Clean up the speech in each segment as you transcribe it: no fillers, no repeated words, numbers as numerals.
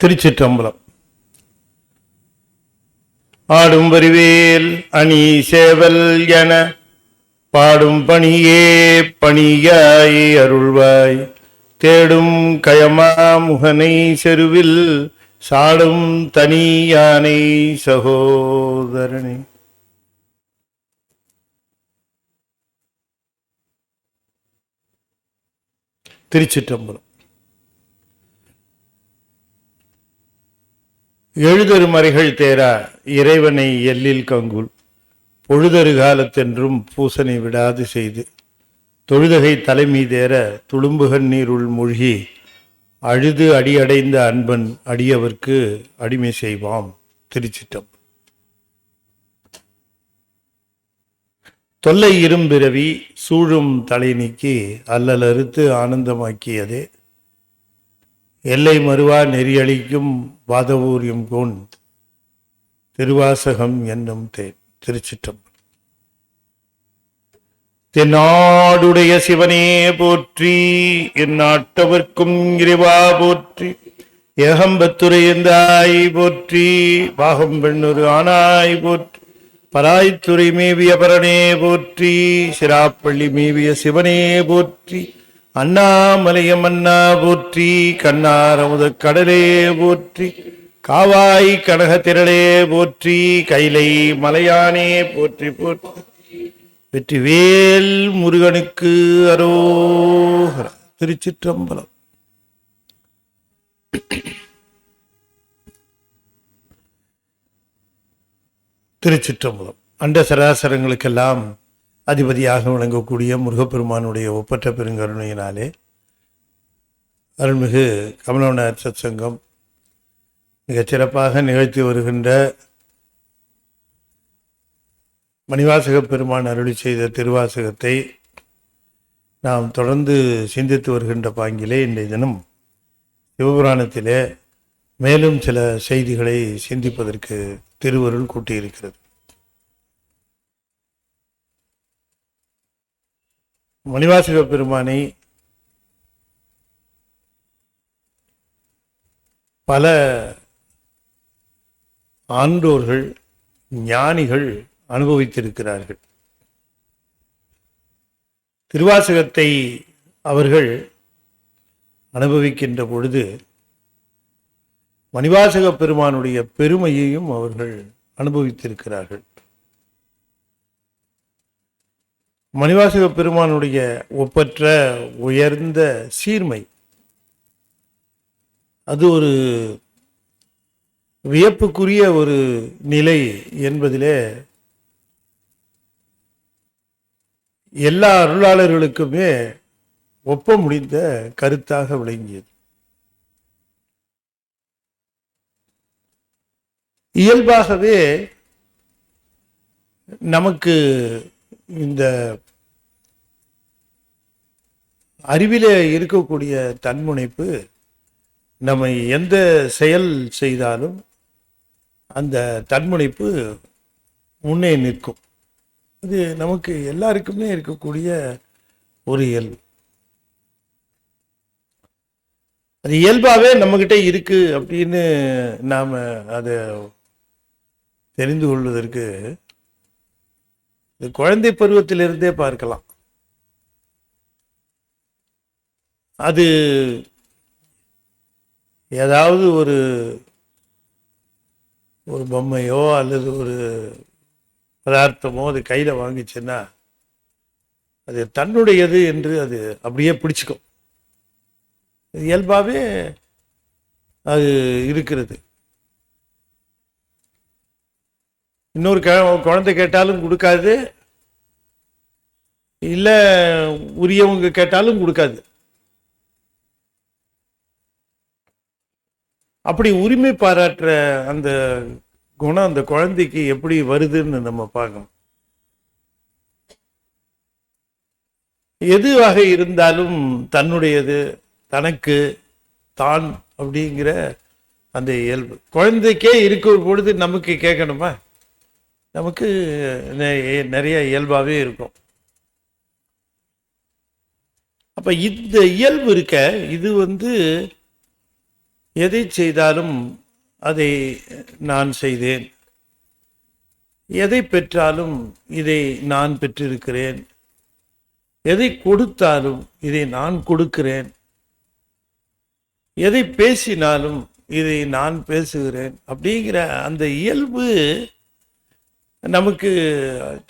திருச்சிற்றம்பலம். ஆடும் வரிவேல் அணி சேவல் என பாடும் பணியே பணியாய் அருள்வாய். தேடும் கயமா முகனை செருவில் சாடும் தனி யானை சகோதரனே. திருச்சிற்றம்பலம். எழுதரு மறைகள் தேரா இறைவனை எல்லில் கங்குல் பொழுதரு காலத்தென்றும் பூசனை விடாது செய்து தொழுதகை தலைமை தேர துளும்புகன் நீருள் மூழ்கி அழுது அடியடைந்த அன்பன் அடியவர்க்கு அடிமை செய்வாம். திருச்சிற்றம்பலம். தொல்லை இரும்பிறவி சூழும் தலை நீக்கி அல்லல் அறுத்து ஆனந்தமாக்கியதே எல்லை மறுவா நெறியளிக்கும் வாதவூரியம் கோன் திருவாசகம் என்னும் தேன். திருச்சிற்றம்பலம். தென்னாடுடைய சிவனே போற்றி, என் நாட்டவர்க்கும் இறைவா போற்றி, ஏகம்பத்துரையந்தாய் போற்றி, பாகம் பெண்ணொரு ஆனாய் போற்றி, பராய்த்துறை மேவிய பரனே போற்றி, சிராப்பள்ளி மேவிய சிவனே போற்றி, அண்ணாமலையம் அண்ணா போற்றி, கண்ணார் அமுத கடலே போற்றி, காவாய் கனக திரளே போற்றி, கைலை மலையானே போற்றி போற்றி, வெற்றிவேல் முருகனுக்கு அரோகரா. திருச்சிற்றம்பலம். திருச்சிற்றம்பலம். அண்ட சராசரங்களுக்கெல்லாம் அதிபதியாக விளங்கக்கூடிய முருகப்பெருமானுடைய ஒப்பற்ற பெருங்கருணையினாலே அருள்மிகு கமலவனார் சத்சங்கம் மிகச் சிறப்பாக நிகழ்த்தி வருகின்ற மணிவாசக பெருமான் அருளி செய்த திருவாசகத்தை நாம் தொடர்ந்து சிந்தித்து வருகின்ற பாங்கிலே இன்றைய தினம் சிவபுராணத்திலே மேலும் சில செய்திகளை சிந்திப்பதற்கு திருவருள் கூட்டியிருக்கிறது. மணிவாசக பெருமானை பல ஆன்றோர்கள் ஞானிகள் அனுபவித்திருக்கிறார்கள். திருவாசகத்தை அவர்கள் அனுபவிக்கின்ற பொழுது மணிவாசக பெருமானுடைய பெருமையையும் அவர்கள் அனுபவித்திருக்கிறார்கள். மணிவாசக பெருமானுடைய ஒப்பற்ற உயர்ந்த சீர்மை அது ஒரு வியப்புக்குரிய ஒரு நிலை என்பதிலே எல்லா அருளாளர்களுக்குமே ஒப்ப முடிந்த கருத்தாக விளங்கியது. இயல்பாகவே நமக்கு இந்த அறிவிலே இருக்கக்கூடிய தன்முனைப்பு நம்ம எந்த செயல் செய்தாலும் அந்த தன்முனைப்பு முன்னே நிற்கும். இது நமக்கு எல்லாருக்குமே இருக்கக்கூடிய ஒரு இயல்பு. அது இயல்பாகவே நம்மகிட்ட இருக்கு அப்படின்னு நாம் அதை தெரிந்து கொள்வதற்கு குழந்தை பருவத்திலிருந்தே பார்க்கலாம். அது ஏதாவது ஒரு பொம்மையோ அல்லது ஒரு பதார்த்தமோ அது கையில் வாங்கிச்சுன்னா அது தன்னுடையது என்று அது அப்படியே பிடிச்சிக்கும். இயல்பாகவே அது இருக்கிறது. இன்னொரு குழந்தை கேட்டாலும் கொடுக்காது, இல்லை உரியவங்க கேட்டாலும் கொடுக்காது. அப்படி உரிமை பாராட்டுற அந்த குணம் அந்த குழந்தைக்கு எப்படி வருதுன்னு நம்ம பார்க்கணும். எதுவாக இருந்தாலும் தன்னுடையது, தனக்கு தான் அப்படிங்கிற அந்த இயல்பு குழந்தைக்கே இருக்கும் பொழுது நமக்கு கேட்கணுமா? நமக்கு நிறைய இயல்பாகவே இருக்கும். அப்போ இந்த இயல்பு இருக்க இது எதை செய்தாலும் அதை நான் செய்தேன், எதை பெற்றாலும் இதை நான் பெற்றிருக்கிறேன், எதை கொடுத்தாலும் இதை நான் கொடுக்கிறேன், எதை பேசினாலும் இதை நான் பேசுகிறேன் அப்படிங்கிற அந்த இயல்பு நமக்கு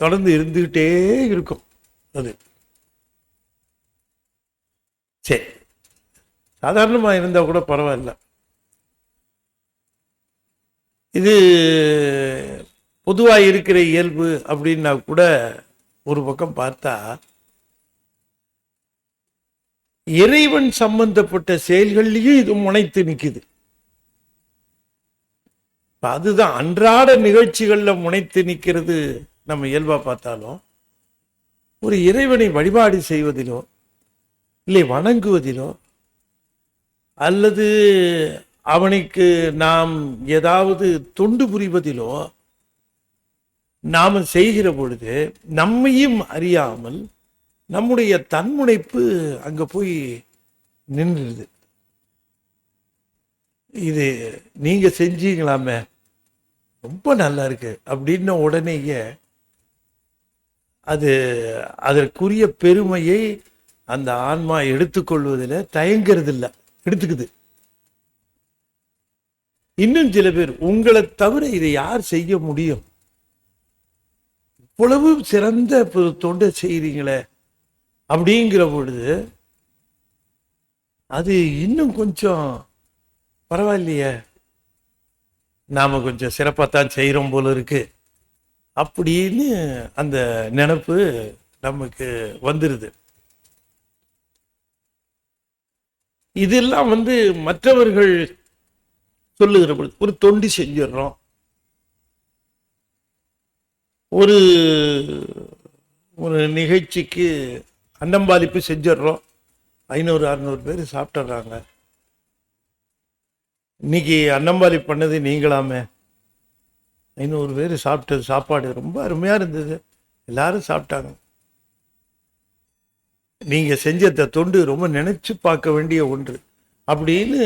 தொடர்ந்து இருந்துகிட்டே இருக்கும். அது சரி, சாதாரணமாக இருந்தால் கூட பரவாயில்ல. இது பொதுவாக இருக்கிற இயல்பு அப்படின்னா கூட ஒரு பக்கம் பார்த்தா இறைவன் சம்பந்தப்பட்ட செயல்கள்லையும் இது முனைத்து நிற்குது. அதுதான் அன்றாட நிகழ்ச்சிகள்ல முனைத்து நிற்கிறது. நம்ம இயல்பா பார்த்தாலும் ஒரு இறைவனை வழிபாடு செய்வதிலோ இல்லை வணங்குவதிலோ அல்லது அவனுக்கு நாம் ஏதாவது தொண்டு புரிவதிலோ நாம செய்கிற பொழுது நம்மையும் அறியாமல் நம்முடைய தன்முனைப்பு அங்க போய் நின்றுது. இது நீங்க செஞ்சீங்களாமே, ரொம்ப நல்லா இருக்கு அப்படின்ன உடனேயே அது அதற்குரிய பெருமையை அந்த ஆன்மா எடுத்துக்கொள்வதில் தயங்கிறது இல்லை, எடுத்துக்குது. இன்னும் சில பேர், உங்களை தவிர இதை யார் செய்ய முடியும், இவ்வளவு சிறந்த தொண்டை செய்றீங்களே அப்படிங்கிற பொழுது அது இன்னும் கொஞ்சம் பரவாயில்லையே, நாம கொஞ்சம் சிறப்பாத்தான் செய்யறோம் போல இருக்கு அப்படின்னு அந்த நினைப்பு நமக்கு வந்துருது. இதெல்லாம் மற்றவர்கள் சொல்லுகிற பொழுது ஒரு தொண்டு செஞ்சிடறோம், ஒரு ஒரு நிகழ்ச்சிக்கு அன்னம்பாலிப்பு செஞ்சிடறோம், 500-600 பேர் சாப்பிட்டுறாங்க. இன்னைக்கு அன்னம்பாலி பண்ணது நீங்களாமே, 500 பேர் சாப்பிட்டது, சாப்பாடு ரொம்ப அருமையா இருந்தது, எல்லாரும் சாப்பிட்டாங்க. நீங்க செஞ்ச தொண்டு ரொம்ப நினைச்சு பார்க்க வேண்டிய ஒன்று அப்படின்னு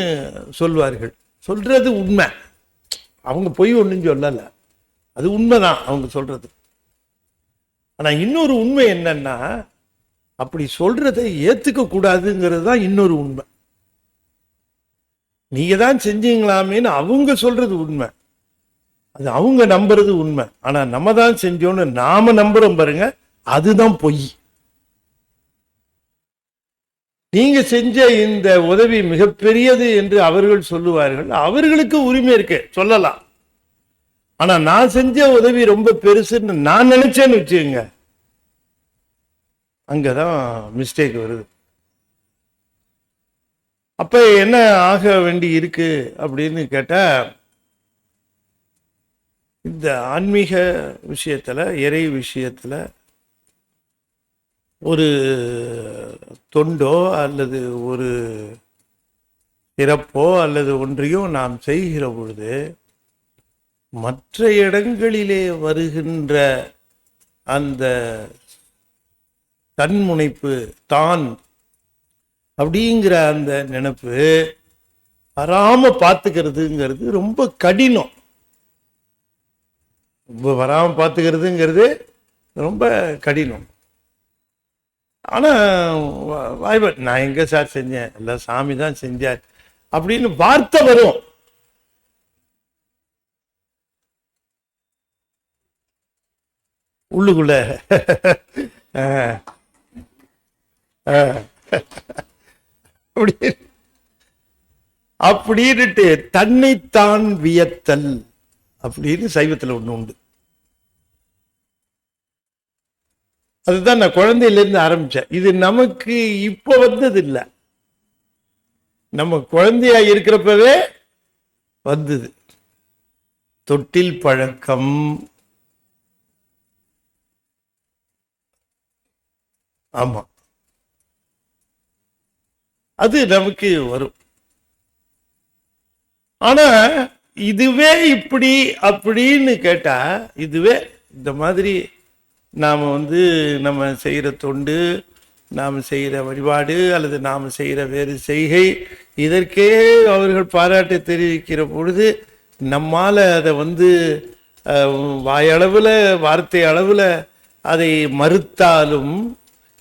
சொல்வார்கள். சொல்றது உண்மை, அவங்க பொய் ஒன்றும் சொல்லல, அது உண்மைதான் அவங்க சொல்றது. ஆனா இன்னொரு உண்மை என்னன்னா, அப்படி சொல்றதை ஏத்துக்க கூடாதுங்கிறது தான் இன்னொரு உண்மை. நீங்க தான் செஞ்சீங்களாமேன்னு அவங்க சொல்றது உண்மை, அது அவங்க நம்புறது உண்மை. ஆனா நம்ம தான் செஞ்சோன்னு நாம நம்புறோம் பாருங்க, அதுதான் பொய். நீங்க செஞ்ச இந்த உதவி மிகப்பெரியது என்று அவர்கள் சொல்லுவார்கள், அவர்களுக்கு உரிமை இருக்கு சொல்லலாம். ஆனா நான் செஞ்ச உதவி ரொம்ப பெருசுன்னு நான் நினைச்சேன்னு வச்சுக்கோங்க, அங்கதான் மிஸ்டேக் வருது. அப்ப என்ன ஆக வேண்டி இருக்கு அப்படின்னு கேட்டா, இந்த ஆன்மீக விஷயத்துல, இறை விஷயத்துல ஒரு தொண்டோ அல்லது ஒரு சிறப்போ அல்லது ஒன்றையும் நாம் செய்கிற பொழுது மற்ற இடங்களிலே வருகின்ற அந்த தன்முனைப்பு, தான் அப்படிங்கிற அந்த நினைப்பு வராம பார்த்துக்கிறதுங்கிறது ரொம்ப கடினம். ரொம்ப வராம பார்த்துக்கிறதுங்கிறது ரொம்ப கடினம். ஆனா வாய்ப்பு, நான் எங்க சார் செஞ்சேன், எல்லாம் சாமி தான் செஞ்சார் அப்படின்னு வார்த்தை வரும். உள்ளுக்குள்ள அப்படின்ட்டு தன்னைத்தான் வியத்தல் அப்படின்னு சைவத்துல ஒண்ணு உண்டு. அதுதான் நான் குழந்தையில இருந்து ஆரம்பிச்சேன். இது நமக்கு இப்ப வந்தது இல்ல, நம்ம குழந்தையா இருக்கிறப்பவே வந்தது. தொட்டில் பழக்கம், ஆமா, அது நமக்கு வரும். ஆனா இதுவே இப்படி அப்படின்னு கேட்டா, இதுவே இந்த மாதிரி நாம நம்ம செய்யற தொண்டு, நாம் செய்கிற வழிபாடு அல்லது நாம் செய்கிற வேறு செய்கை, இதற்கே அவர்கள் பாராட்டு தெரிவிக்கிற பொழுது நம்மால் அதை வாயளவில் வார்த்தை அளவில் அதை மறுத்தாலும்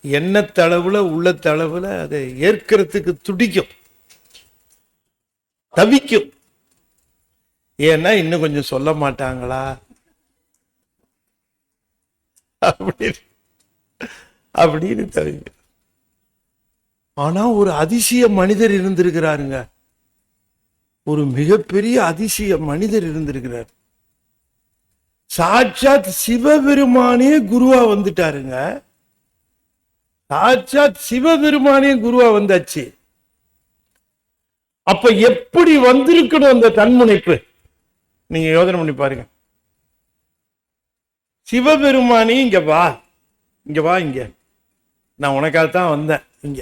எண்ணத்தளவில் உள்ளத்தளவில் அதை ஏற்கிறதுக்கு துடிக்கும், தவிக்கும். ஏன்னா இன்னும் கொஞ்சம் சொல்ல மாட்டாங்களா அப்படின்னு தவிக்கும். ஆனா ஒரு அதிசய மனிதர் இருந்திருக்கிறாருங்க, ஒரு மிகப்பெரிய அதிசய மனிதர் இருந்திருக்கிறார். சாட்சாத் சிவபெருமானே குருவா வந்துட்டாருங்க. சாட்சாத் சிவபெருமானே குருவா வந்தாச்சு. அப்ப எப்படி வந்திருக்கணும் அந்த தன்முனைப்பு? நீங்க யோசனை பண்ணி பாருங்க. சிவபெருமானே இங்க வா, இங்க வா, இங்க நான் உனக்காகத்தான் வந்தேன் இங்க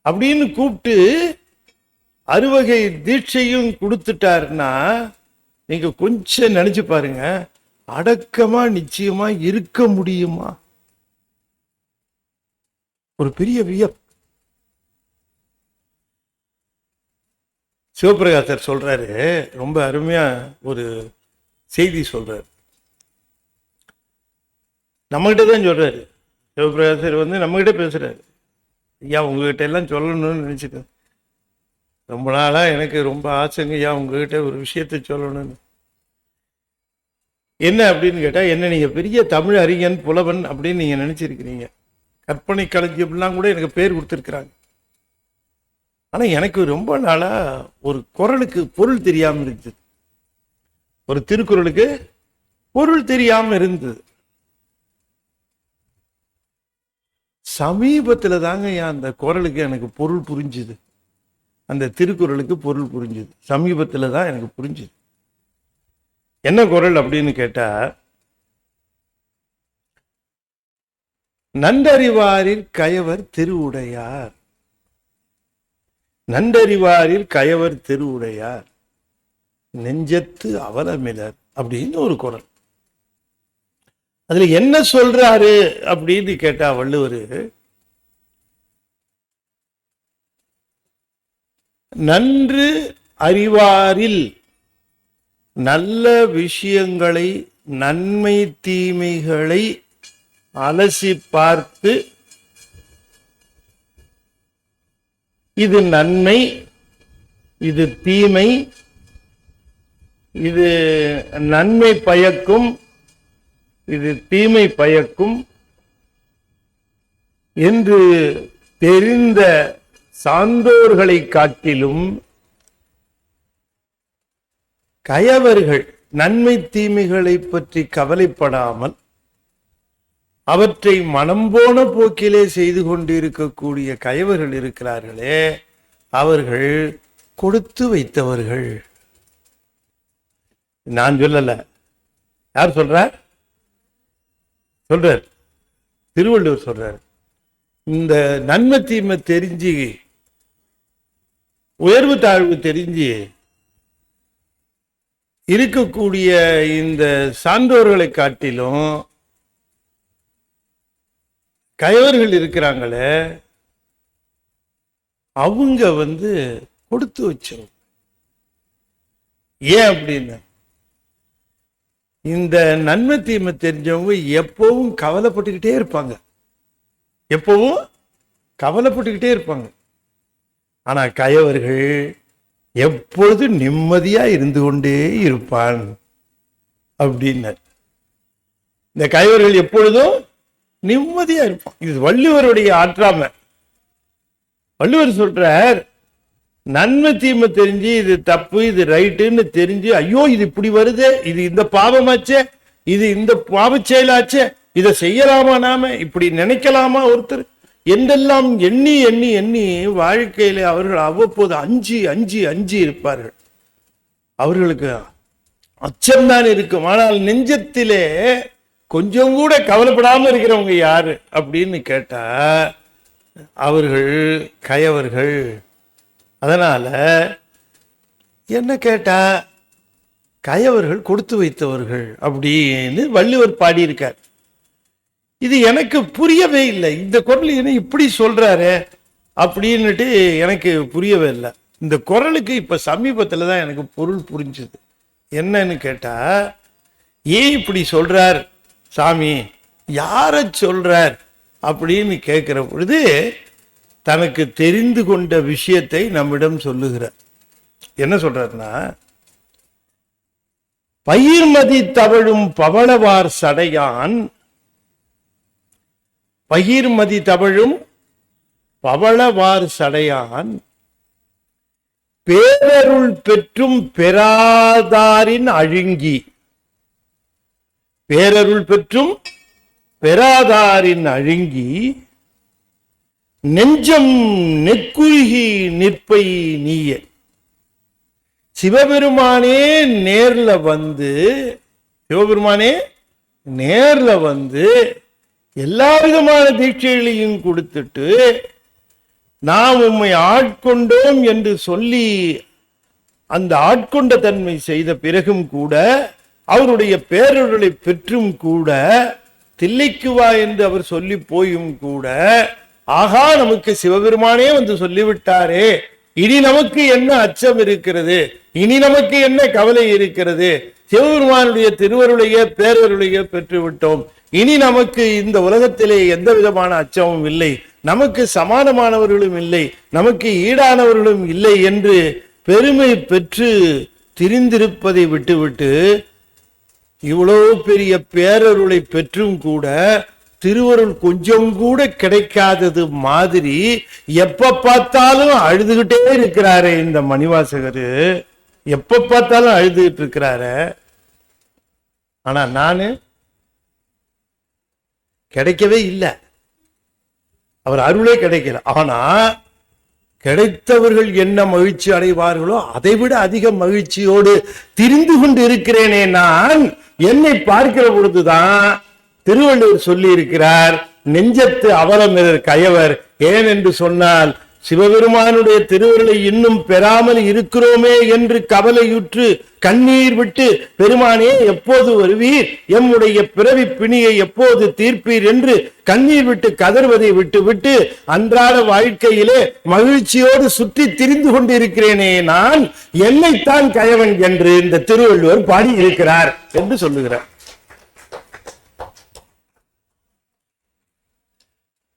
அப்படின்னு கூப்பிட்டு அறுவகை தீட்சையும் கொடுத்துட்டாருன்னா நீங்க கொஞ்சம் நினைச்சு பாருங்க, அடக்கமா நிச்சயமா இருக்க முடியுமா? ஒரு பெரிய வியப். சிவபிரகாசர் சொல்றாரு, ரொம்ப அருமையா ஒரு செய்தி சொல்றாரு. நம்மகிட்ட தான் சொல்றாரு. சிவபிரகாசர் நம்மகிட்ட பேசுறாரு. ஐயா உங்ககிட்ட எல்லாம் சொல்லணும்னு நினைச்சிட்டேன், ரொம்ப நாளா எனக்கு ரொம்ப ஆசைங்க ஐயா உங்ககிட்ட ஒரு விஷயத்தை சொல்லணும்னு. என்ன அப்படின்னு கேட்டா, என்ன நீங்க பெரிய தமிழ் அறிஞன் புலவன் அப்படின்னு நீங்க நினைச்சிருக்கிறீங்க, கற்பனை களஞ்சியம்லாம் கூட எனக்கு பேர் கொடுத்துருக்குறாங்க. ஆனா எனக்கு ரொம்ப நாளா ஒரு குறளுக்கு பொருள் தெரியாம இருந்தது, ஒரு திருக்குறளுக்கு பொருள் தெரியாம இருந்தது. சமீபத்துல தாங்க அந்த குறளுக்கு எனக்கு பொருள் புரிஞ்சுது, அந்த திருக்குறளுக்கு பொருள் புரிஞ்சுது. சமீபத்துல தான் எனக்கு புரிஞ்சுது. என்ன குறள் அப்படின்னு கேட்டா, நன்றறிவாரில் கயவர் திருவுடையார், நன்றறிவாரில் கயவர் திருவுடையார், நெஞ்சத்து அவலமிலர் அப்படின்னு ஒரு குறள். அதுல என்ன சொல்றாரு அப்படின்னு கேட்டா வள்ளுவர், நன்று அறிவாரில் நல்ல விஷயங்களை நன்மை தீமைகளை அலசி பார்த்து இது நன்மை இது தீமை, இது நன்மை பயக்கும் இது தீமை பயக்கும் என்று தெரிந்த சான்றோர்களை காட்டிலும் கயவர்கள் நன்மை தீமைகளை பற்றி கவலைப்படாமல் அவற்றை மனம் போன போக்கிலே செய்து கொண்டிருக்கக்கூடிய கயவர்கள் இருக்கிறார்களே, அவர்கள் கொடுத்து வைத்தவர்கள். நான் சொல்லல, யார் சொல்றார்? சொல்றார் திருவள்ளுவர் சொல்றார். இந்த நன்மை தீமை தெரிஞ்சு உயர்வு தாழ்வு தெரிஞ்சு இருக்கக்கூடிய இந்த சான்றோர்களை காட்டிலும் கயவர்கள் இருக்கிறாங்களே, அவங்க கொடுத்து வச்சோம். ஏன் அப்படின்னு, இந்த நன்மை தீமை தெரிஞ்சவங்க எப்பவும் கவலைப்பட்டுக்கிட்டே இருப்பாங்க, எப்பவும் கவலைப்பட்டுக்கிட்டே இருப்பாங்க. ஆனா கயவர்கள் எப்பொழுதும் நிம்மதியா இருந்து கொண்டே இருப்பான் அப்படின்னார். இந்த கயவர்கள் எப்பொழுதும் நிம்மதியா இருப்பான். இது வள்ளுவருடைய ஆற்றாமை. வள்ளுவர் சொல்றார், நன்மை தீமை தெரிஞ்சு இது தப்பு இது ரைட்டுன்னு தெரிஞ்சு, ஐயோ இது இப்படி வருது, இது இந்த பாவமாச்சே, இது இந்த பாவ செயலாச்சே, இதை செய்யலாமா, நாம இப்படி நினைக்கலாமா ஒருத்தர் என்றெல்லாம் எண்ணி எண்ணி எண்ணி வாழ்க்கையில அவர்கள் அவ்வப்போது அஞ்சி அஞ்சி அஞ்சி இருப்பார்கள். அவர்களுக்கு அச்சம்தான் இருக்கும். ஆனால் நெஞ்சத்திலே கொஞ்சம் கூட கவலைப்படாம இருக்கிறவங்க யாரு அப்படின்னு கேட்டா அவர்கள் கயவர்கள். அதனால என்ன கேட்டா கயவர்கள் கொடுத்து வைத்தவர்கள் அப்படின்னு வள்ளுவர் பாடியிருக்கார். இது எனக்கு புரியவே இல்லை, இந்த குரல் என்ன இப்படி சொல்றாரு அப்படின்னுட்டு எனக்கு புரியவே இல்லை. இந்த குரலுக்கு இப்ப சமீபத்துல தான் எனக்கு பொருள் புரிஞ்சுது. என்னன்னு கேட்டா, ஏன் இப்படி சொல்றார் சாமி, யார சொல்றார் அப்படின்னு கேட்கிற பொழுது தனக்கு தெரிந்து கொண்ட விஷயத்தை நம்மிடம் சொல்லுகிறார். என்ன சொல்றாருன்னா, பயிர்மதி தவழும் பவளவார் சடையான், பயிர்மதி தவழும் பவளவார் சடையான் பேரருள் பெற்றும் பெறாதாரின் அழுங்கி, பேரருள் பெற்றும் பெறாதாரின் அழுங்கி நெஞ்சம் நெக்குருகி நிற்பை நீயே. சிவபெருமானே நேர்ல வந்து, சிவபெருமானே நேர்ல வந்து எல்லா விதமான தீட்சைகளையும் கொடுத்துட்டு நாம் உம்மை ஆட்கொண்டோம் என்று சொல்லி அந்த ஆட்கொண்ட தன்மை செய்த பிறகும் கூட, அவருடைய பேரருளை பெற்றும் கூட, தில்லைக்கு வா என்று அவர் சொல்லி போயும் கூட, ஆகா நமக்கு சிவபெருமானே வந்து சொல்லிவிட்டாரே, இனி நமக்கு என்ன அச்சம் இருக்கிறது, இனி நமக்கு என்ன கவலை இருக்கிறது, சிவபெருமானுடைய திருவருளையே பேரருளையே பெற்றுவிட்டோம், இனி நமக்கு இந்த உலகத்திலே எந்த விதமான அச்சமும் இல்லை, நமக்கு சமானமானவர்களும் இல்லை, நமக்கு ஈடானவர்களும் இல்லை என்று பெருமை பெற்று திரிந்திருப்பதை விட்டுவிட்டு, இவ்வளவு பெரிய பேரருளை பெற்றும் கூட திருவருள் கொஞ்சம் கூட கிடைக்காதது மாதிரி எப்ப பார்த்தாலும் அழுதுகிட்டே இருக்கிறாரே இந்த மணிவாசகரு, எப்ப பார்த்தாலும் அழுதுகிட்டு இருக்கிறாரு. ஆனா நானு கிடைக்கவே இல்லை, அவர் அருளே கிடைக்கல. ஆனா கிடைத்தவர்கள் என்ன மகிழ்ச்சி அடைவார்களோ அதை விட அதிக மகிழ்ச்சியோடு திரிந்து கொண்டு இருக்கிறேனே நான். என்னை பார்க்கிற பொழுதுதான் திருவள்ளுவர் சொல்லி இருக்கிறார், நெஞ்சத்து அவலமிரர் கயவர். ஏன் என்று சொன்னால், சிவபெருமானுடைய திருவருளை இன்னும் பெறாமல் இருக்கிறோமே என்று கவலையுற்று கண்ணீர் விட்டு, பெருமானே எப்போது வருவீர், எம்முடைய பிறவி பிணியை எப்போது தீர்ப்பீர் என்று கண்ணீர் விட்டு கதறுவதை விட்டு விட்டு அன்றாட வாழ்க்கையிலே மகிழ்ச்சியோடு சுற்றி திரிந்து கொண்டு இருக்கிறேனே நான், என்னைத்தான் கயவன் என்று இந்த திருவள்ளுவர் பாடியிருக்கிறார் என்று சொல்லுகிறார்.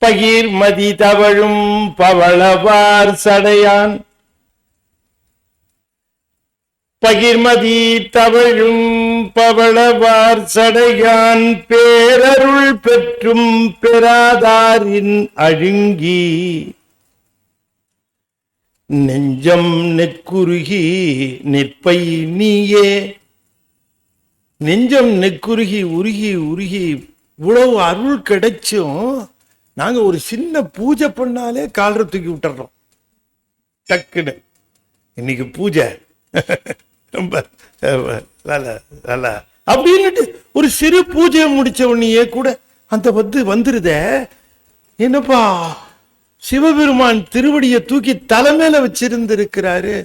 பகிர்மதி தவழும் பவளவார் சடையான், பகிர்மதி தவழும் பவளவார் சடையான் பேரருள் பெற்றும் பெறாதாரின் அழுங்கி நெஞ்சம் நெக்குருகி நிற்பை நீயே. நெஞ்சம் நெக்குருகி உருகி உருகி இவ்வளவு அருள் கிடைச்சும் நாங்க ஒரு சின்ன பூஜை பண்ணாலே காலரை தூக்கி விட்டுறோம் டக்குன்னு. இன்னைக்கு பூஜை ரொம்ப அப்படின்னுட்டு ஒரு சிறு பூஜையை முடிச்ச உடனேயே கூட அந்த வந்துருதே. என்னப்பா, சிவபெருமான் திருவடியை தூக்கி தலைமையில வச்சிருந்திருக்கிறாரு.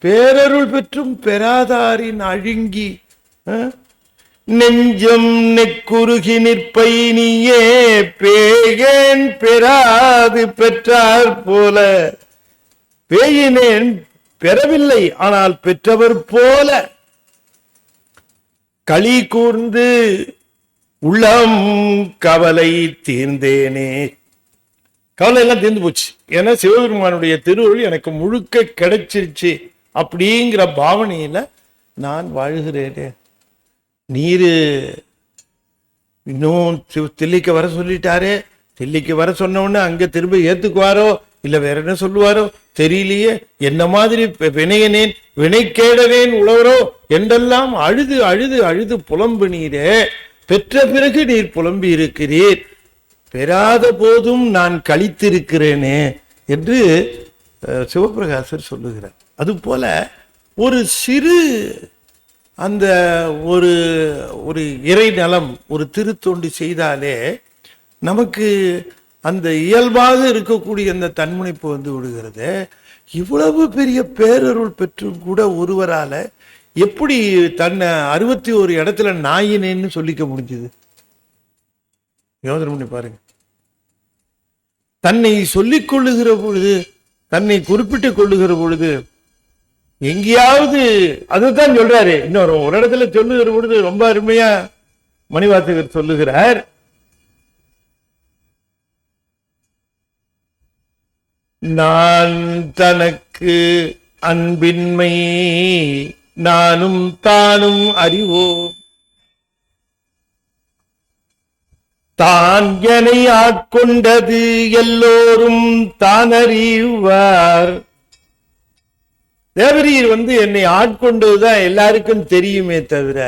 பேரருள் பெற்றும் பெறாதாரின் அழுங்கி நெஞ்சம் நெக்குருகி நிற்பை நீயே. பேயேன் பெறாது பெற்றார் போல, பேயினேன் பெறவில்லை ஆனால் பெற்றவர் போல, களி கூர்ந்து உள்ளம் கவலை தீர்ந்தேனே. கவலை எல்லாம் தீர்ந்து போச்சு, ஏன்னா சிவபெருமானுடைய திருவருள் எனக்கு முழுக்க கிடைச்சிருச்சு அப்படிங்கிற பாவனையில நான் வாழ்கிறேனே. நீரு இன்னும் தில்லைக்கு வர சொல்லிட்டாரே, தில்லைக்கு வர சொன்ன உடனே அங்க திரும்ப ஏத்துக்குவாரோ இல்ல வேற என்ன சொல்லுவாரோ தெரியலையே, என்ன மாதிரி வினையனேன் வினைக்கேடனேன் உழவரோ என்றெல்லாம் அழுது அழுது அழுது புலம்பு நீரே. பெற்ற பிறகு நீர் புலம்பி இருக்கிறீர், பெறாத போதும் நான் கழித்திருக்கிறேனே என்று சிவபிரகாசர் சொல்லுகிறார். அதுபோல ஒரு சிறு அந்த ஒரு ஒரு இறை நலம், ஒரு திருத்தொண்டு செய்தாலே நமக்கு அந்த இயல்பாக இருக்கக்கூடிய அந்த தன்முனைப்பு விடுகிறது. இவ்வளவு பெரிய பேரருள் பெற்றும் கூட ஒருவரால எப்படி தன்னை 61 இடத்துல நாயினேன்னு சொல்லிக்க முடிஞ்சது? யோசனை பண்ணி பாருங்க. தன்னை சொல்லிக் கொள்ளுகிற பொழுது, தன்னை குறிப்பிட்டுக் கொள்ளுகிற பொழுது எங்கேயாவது அதுதான் சொல்றாரு. இன்னொரு ஒரு இடத்துல சொல்லுகிற பொழுது ரொம்ப அருமையா மணிவாசகர் சொல்லுகிறார். நான் தனக்கு அன்பின்மை நானும் தானும் அறிவோம், தான் எனை ஆட்கொண்டது எல்லோரும் தான் அறிவார். தேவரீர் என்னை ஆட்கொண்டதுதான் எல்லாருக்கும் தெரியுமே தவிர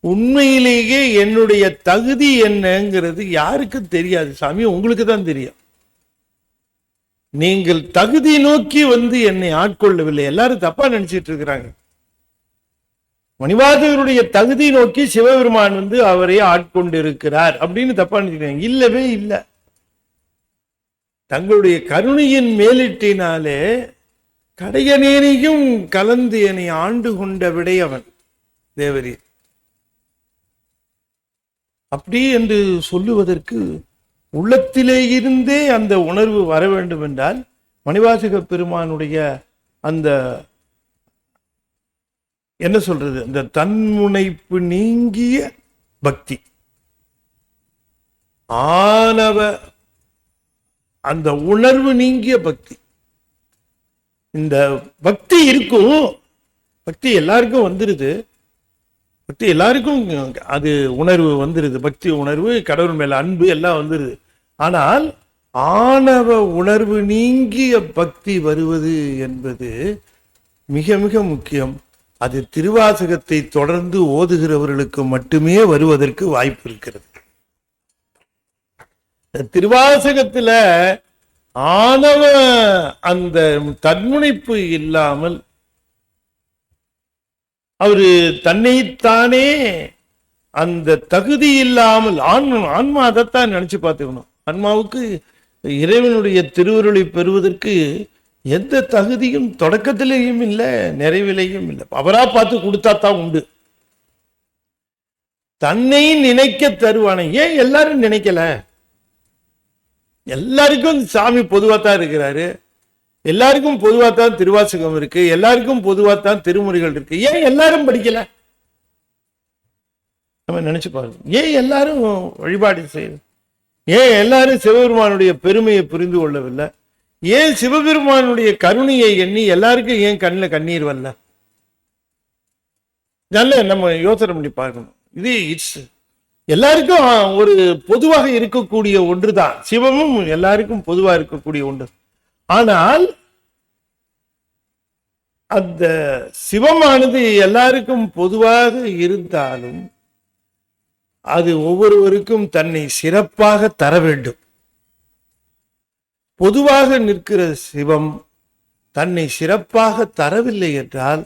உண்மையிலேயே என்னுடைய தகுதி என்னங்கிறது யாருக்கும் தெரியாது சாமி, உங்களுக்கு தான் தெரியும். நீங்கள் தகுதி நோக்கி என்னை ஆட்கொள்ளவில்லை. எல்லாரும் தப்பா நினைச்சிட்டு இருக்கிறாங்க. மணிவாசகருடைய தகுதி நோக்கி சிவபெருமான் அவரை ஆட்கொண்டு இருக்கிறார் அப்படின்னு தப்பா நினைக்கிறாங்க. இல்லவே இல்லை. தங்களுடைய கருணையின் மேலிட்டினாலே கடையநேரையும் கலந்து என்னை ஆண்டு கொண்ட விடையவன் தேவரீர். அப்படி என்று சொல்லுவதற்கு உள்ளத்திலே இருந்தே அந்த உணர்வு வர வேண்டும் என்றால் மணிவாசக பெருமானுடைய அந்த என்ன சொல்றது, அந்த தன்முனைப்பு நீங்கிய பக்தி, ஆணவ அந்த உணர்வு நீங்கிய பக்தி. இந்த பக்தி இருக்கும், பக்தி எல்லாருக்கும் வந்துருது, பக்தி எல்லாருக்கும் அது உணர்வு வந்துருது, பக்தி உணர்வு, கடவுள் மேல அன்பு எல்லாம் வந்துருது. ஆனால் ஆணவ உணர்வு நீங்கிய பக்தி வருவது என்பது மிக மிக முக்கியம். அது திருவாசகத்தை தொடர்ந்து ஓதுகிறவர்களுக்கு மட்டுமே வருவதற்கு வாய்ப்பு இருக்கிறது. திருவாசகத்துல ஆணவ அந்த தன்முனைப்பு இல்லாமல் அவரு தன்னைத்தானே அந்த தகுதி இல்லாமல் ஆன்மா அதைத்தான் நினைச்சு பார்த்துக்கணும். ஆன்மாவுக்கு இறைவனுடைய திருவருளை பெறுவதற்கு எந்த தகுதியும் தொடக்கத்திலேயும் இல்லை, நிறைவிலையும் இல்லை. அவரா பார்த்து கொடுத்தா தான் உண்டு. தன்னை நினைக்க தருவான. ஏன் எல்லாரும் நினைக்கல? எல்லாருக்கும் சாமி பொதுவா தான் இருக்கிறாரு, எல்லாருக்கும் பொதுவா தான் திருவாசகம் இருக்கு, எல்லாருக்கும் பொதுவா தான் திருமுறைகள் இருக்கு. ஏன் எல்லாரும் படிக்கல? நம்ம நினைச்சு பாருங்க. ஏன் எல்லாரும் வழிபாடு செய்யணும்? ஏன் எல்லாரும் சிவபெருமானுடைய பெருமையை புரிந்து கொள்ளவில்லை? ஏன் சிவபெருமானுடைய கருணையை எண்ணி எல்லாருக்கும் ஏன் கண்ணில் கண்ணீர் வரல? நல்ல நம்ம யோசனை பண்ணி பார்க்கணும். இது எல்லாருக்கும் ஒரு பொதுவாக இருக்கக்கூடிய ஒன்று தான். சிவமும் எல்லாருக்கும் பொதுவாக இருக்கக்கூடிய ஒன்று. ஆனால் அந்த சிவமானது எல்லாருக்கும் பொதுவாக இருந்தாலும் அது ஒவ்வொருவருக்கும் தன்னை சிறப்பாக தர வேண்டும். பொதுவாக நிற்கிற சிவம் தன்னை சிறப்பாக தரவில்லை என்றால்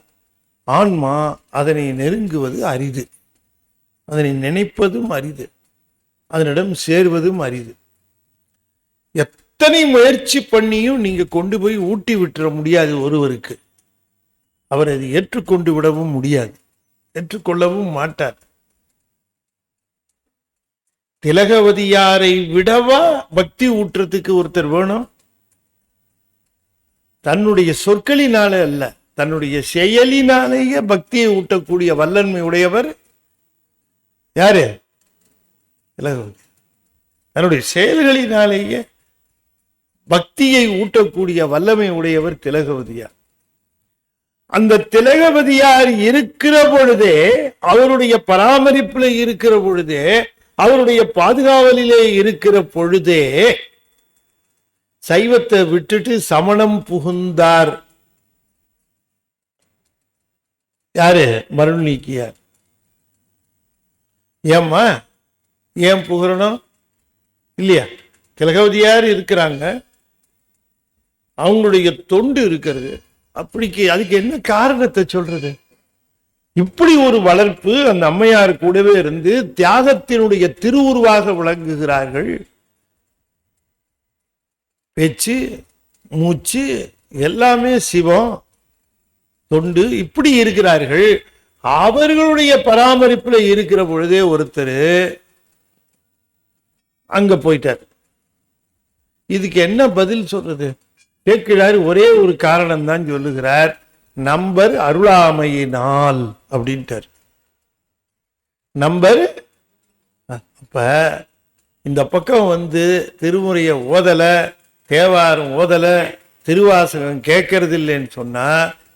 ஆன்மா அதனை நெருங்குவது அரிது, அதனை நினைப்பதும் அரிது, அதனிடம் சேர்வதும் அரிது. எத்தனை முயற்சி பண்ணியும் நீங்க கொண்டு போய் ஊட்டி விட்டுற முடியாது ஒருவருக்கு. அவர் அதை ஏற்றுக்கொண்டு விடவும் முடியாது, ஏற்றுக்கொள்ளவும் மாட்டார். திலகவதியாரை விடவா பக்தி ஊற்றத்துக்கு ஒருத்தர் வேணும்? தன்னுடைய சொற்களினால அல்ல, தன்னுடைய செயலினாலேயே பக்தியை ஊட்டக்கூடிய வல்லன்மை உடையவர் யாரு? திலகவதி. தன்னுடைய செயல்களினாலேயே பக்தியை ஊட்டக்கூடிய வல்லமை உடையவர் திலகவதியார். அந்த திலகவதியார் இருக்கிற பொழுதே, அவருடைய பராமரிப்பில் இருக்கிற பொழுதே, அவருடைய பாதுகாவலிலே இருக்கிற பொழுதே சைவத்தை விட்டுட்டு சமணம் புகுந்தார். யாரு? மருள் நீக்கியார். ஏம்மா ஏன் புகழணும் இல்லையா? திலகவதியார் இருக்கிறாங்க, அவங்களுடைய தொண்டு இருக்கிறது. அப்படிக்கு அதுக்கு என்ன காரணத்தை சொல்றது? இப்படி ஒரு வளர்ப்பு அந்த அம்மையார் கூடவே இருந்து தியாகத்தினுடைய திருவுருவாக விளங்குகிறார்கள். பேச்சு மூச்சு எல்லாமே சிவம், தொண்டு, இப்படி இருக்கிறார்கள். அவர்களுடைய பராமரிப்புல இருக்கிற பொழுதே ஒருத்தர் அங்க போயிட்டார். இதுக்கு என்ன பதில் சொல்றது? கேட்கிறார். ஒரே ஒரு காரணம் தான் சொல்லுகிறார், நம்பர் அருளாமையினால் அப்படின்ட்டார். நம்பர். அப்ப இந்த பக்கம் திருமுறைய ஓதல, தேவாரம் ஓதல, திருவாசகம் கேட்கறது இல்லைன்னு சொன்னா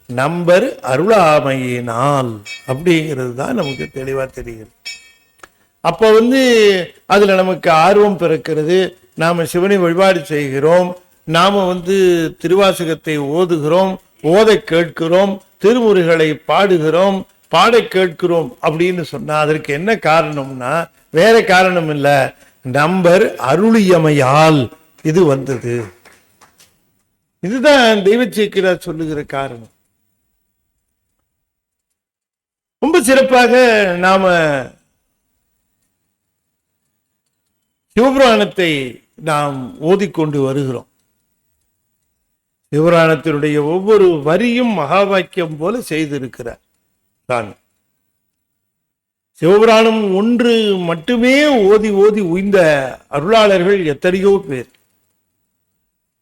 நம்பர் அருளாமையினால் அப்படிங்கிறது தான் நமக்கு தெளிவா தெரிகிறது. அப்ப அதுல நமக்கு ஆர்வம் பிறக்கிறது. நாம சிவனை வழிபாடு செய்கிறோம், நாம திருவாசகத்தை ஓதுகிறோம், ஓத கேட்கிறோம், திருமுறைகளை பாடுகிறோம், பாட கேட்கிறோம் அப்படின்னு சொன்னா அதற்கு என்ன காரணம்னா வேற காரணம் இல்ல, நம்பர் அருளியமையால் இது வந்தது. இதுதான் தெய்வ சேக்கிழார் சொல்லுகிற காரணம். ரொம்ப சிறப்பாக நாம சிவபுராணத்தை நாம் ஓதிக்கொண்டு வருகிறோம். சிவபுராணத்தினுடைய ஒவ்வொரு வரியும் மகா வாக்கியம் போல செய்திருக்கிறார் தான். சிவபுராணம் ஒன்று மட்டுமே ஓதி ஓதி உய்ந்த அருளாளர்கள் எத்தனையோ பேர்.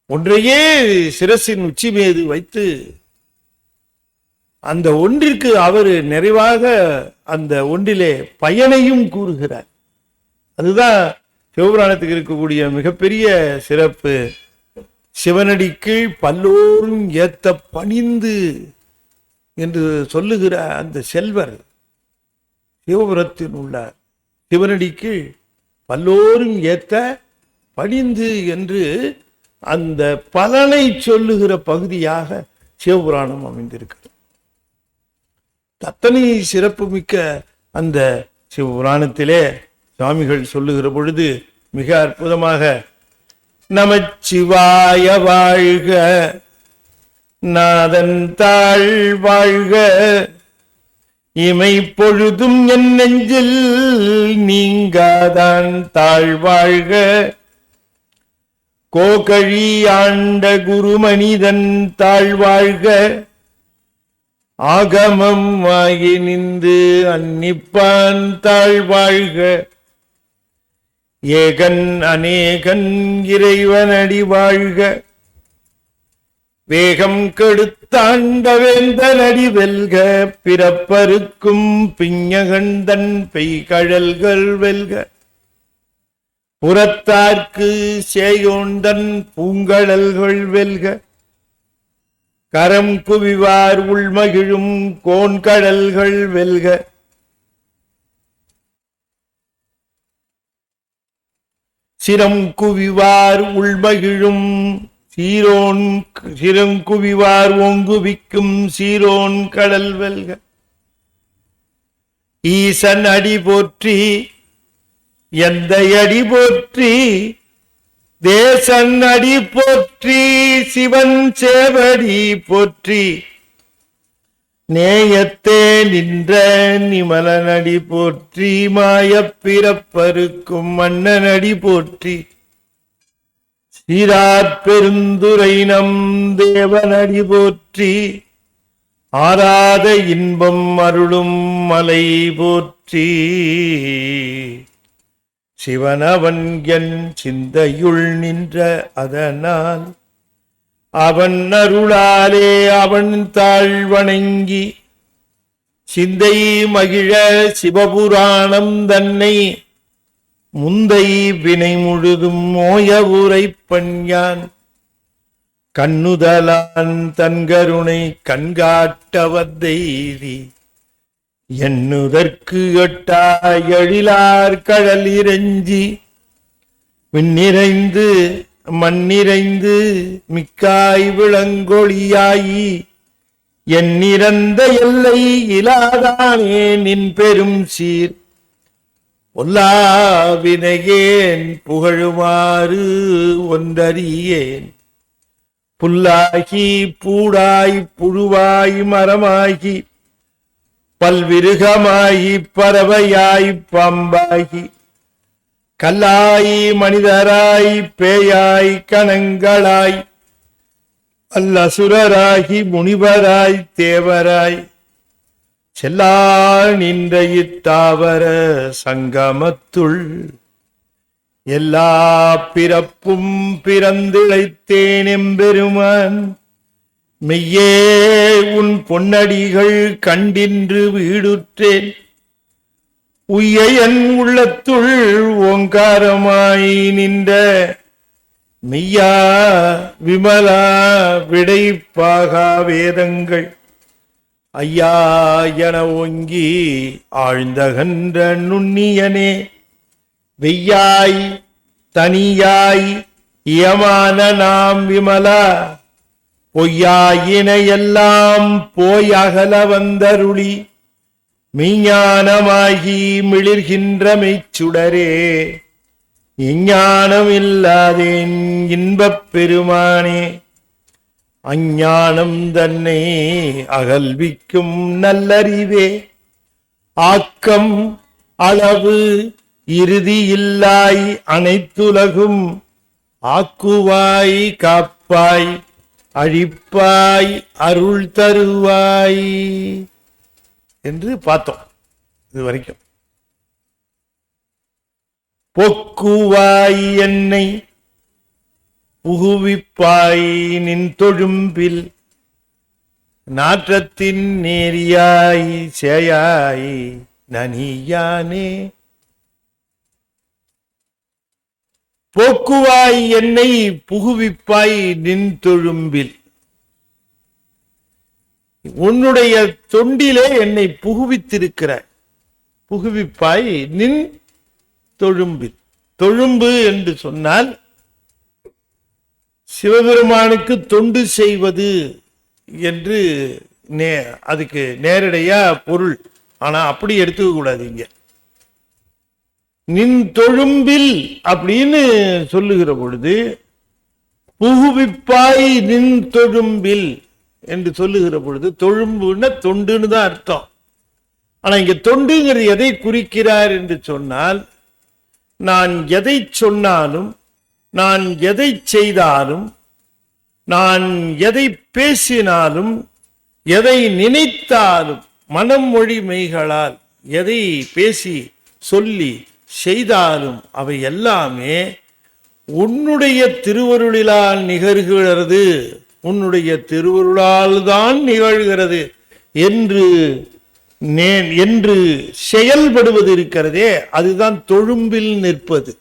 ஒன்றையே சிரசின் உச்சி மீது வைத்து அந்த ஒன்றிற்கு அவர் நிறைவாக அந்த ஒன்றிலே பயனையும் கூறுகிறார். அதுதான் சிவபுராணத்துக்கு இருக்கக்கூடிய மிகப்பெரிய சிறப்பு. சிவனடி கீழ் பல்லோரும் ஏத்த பணிந்து என்று சொல்லுகிற அந்த செல்வர் சிவபுரத்தில் உள்ளார். சிவனடி கீழ் பல்லோரும் ஏத்த பணிந்து என்று அந்த பலனை சொல்லுகிற பகுதியாக சிவபுராணம் அமைந்திருக்கிறது. அத்தனை சிறப்பு மிக்க அந்த சிவபுராணத்திலே சுவாமிகள் சொல்லுகிற பொழுது மிக அற்புதமாக, நமச்சிவாய வாழ்க, நாதன் தாழ் வாழ்க, இமை பொழுதும் என் நெஞ்சில் நீங்காதான் தாழ் வாழ்க, கோகழி ஆண்ட குருமனிதன் தாழ் வாழ்க, ஆகமம் ஆகி நின்று அன்னிப்பான் தாழ் வாழ்க, ஏகன் அநேகன் இறைவனடி வாழ்க, வேகம் கெடுத்தாண்ட வேந்தனடி வெல்க, பிறப்பருக்கும் பிஞகந்தன் பெய்கழல்கள் வெல்க, புறத்தார்க்கு சேயோந்தன் பூங்கழல்கள் வெல்க, கரம் குவிவார் உள்மகிழும் கோன்கடல்கள் வெல்க, சிரம் குவிவார் உள்மகிழும் சீரோன், சிரம் குவிவார் ஓங்குவிக்கும் சீரோன் கடல் வெல்க, ஈசன் அடி போற்றி எந்த அடி போற்றி, தேசன் அடி போற்றி சிவன் சேவடி போற்றி, நேயத்தே நின்ற நிமலனடி போற்றி, மாயப் பிறப்பருக்கும் மன்னனடி போற்றி, சீரார் பெருந்துரை நம் தேவனடி போற்றி, ஆராத இன்பம் அருளும் மலை போற்றி, சிவனவன் என் சிந்தையுள் நின்ற அதனால், அவன் அருளாலே அவன் தாழ் வணங்கி, சிந்தை மகிழ சிவபுராணம் தன்னை முந்தை வினை முழுதும் மோய உரைப்பன்யான், கண்ணுதலான் தன்கருணை கண்காட்டவத்தெய்தி, எண்ணுதற்கு எட்டாய் எழிலார் கடல் இறைஞ்சி, விண்ணிறைந்து மண்ணிறைந்து மிக்காய் விளங்கொழியாயி, எண்ணிறந்த எல்லை இலாதானே நின் பெரும் சீர், பொல்லாவினையேன் புகழுமாறு ஒன்றறியேன், புல்லாகி பூடாய் புழுவாய் மரமாகி, பல்விருகமாயி பறவையாய் பாம்பாகி, கல்லாய் மனிதராய் பேயாய் கணங்களாய், அல்லசுரராகி முனிவராய் தேவராய், செல்லா நின்ற இத்தாவர சங்கமத்துள், எல்லா பிறப்பும் பிறந்திழைத்தேன் எம்பெருமான், மெய்யே உன் பொன்னடிகள் கண்டின்று வீடுற்றேன், உய்ய என் உள்ளத்துள் ஓங்காரமாய் நின்ற மெய்யா விமலா விடைப்பாகா வேதங்கள் ஐயா என ஓங்கி ஆழ்ந்தகன்ற நுண்ணியனே, வெய்யாய் தனியாய் இயமான நாம் விமலா, பொய்யாயின எல்லாம் போய் அகல வந்தருளி மெய்ஞானமாகி மிளிர்கின்ற மெய்ச்சுடரே, இஞ்ஞானம் இல்லாதேன் இன்பப் பெருமானே, அஞ்ஞானம் தன்னை அகல்விக்கும் நல்லறிவே, ஆக்கம் அளவு இறுதி இல்லாய் அனைத்துலகும் ஆக்குவாய் காப்பாய் அழிப்பாய் அருள் தருவாய் என்று பார்த்தோம். இது வரைக்கும் பொக்குவாய் என்னை புகுவிப்பாய் நின் தொழும்பில், நாற்றத்தின் நேரியாய் சேயாய் நனியானே, போக்குவாய் என்னை புகுவிப்பாய் நின் தொழும்பில், உன்னுடைய தொண்டிலே என்னை புகுவித்திருக்கிறாய். புகுவிப்பாய் நின் தொழும்பில். தொழும்பு என்று சொன்னால் சிவபெருமானுக்கு தொண்டு செய்வது என்று அதுக்கு நேரடியா பொருள். ஆனா அப்படி எடுத்துக்க கூடாது. இங்க நின் தொழும்பில் அப்படின்னு சொல்லுகிற பொழுது புகுவிப்பாய் நின் தொழும்பில் என்று சொல்லுகிற பொழுது தொழும்புன்னா தொண்டுன்னு தான் அர்த்தம். ஆனா இங்க தொண்டுங்கிறது எதை குறிக்கிறார் என்று சொன்னால், நான் எதை சொன்னாலும், நான் எதை செய்தாலும், நான் எதை பேசினாலும், எதை நினைத்தாலும், மனம் மொழி மெய்களால் எதை பேசி சொல்லி செய்தாலும் அவை எல்லாமே உன்னுடைய திருவருளிலால் நிகழ்கிறது, உன்னுடைய திருவருளால் தான் நிகழ்கிறது என்று செயல்படுவது இருக்கிறதே, அதுதான் தொழும்பில் நிற்பது.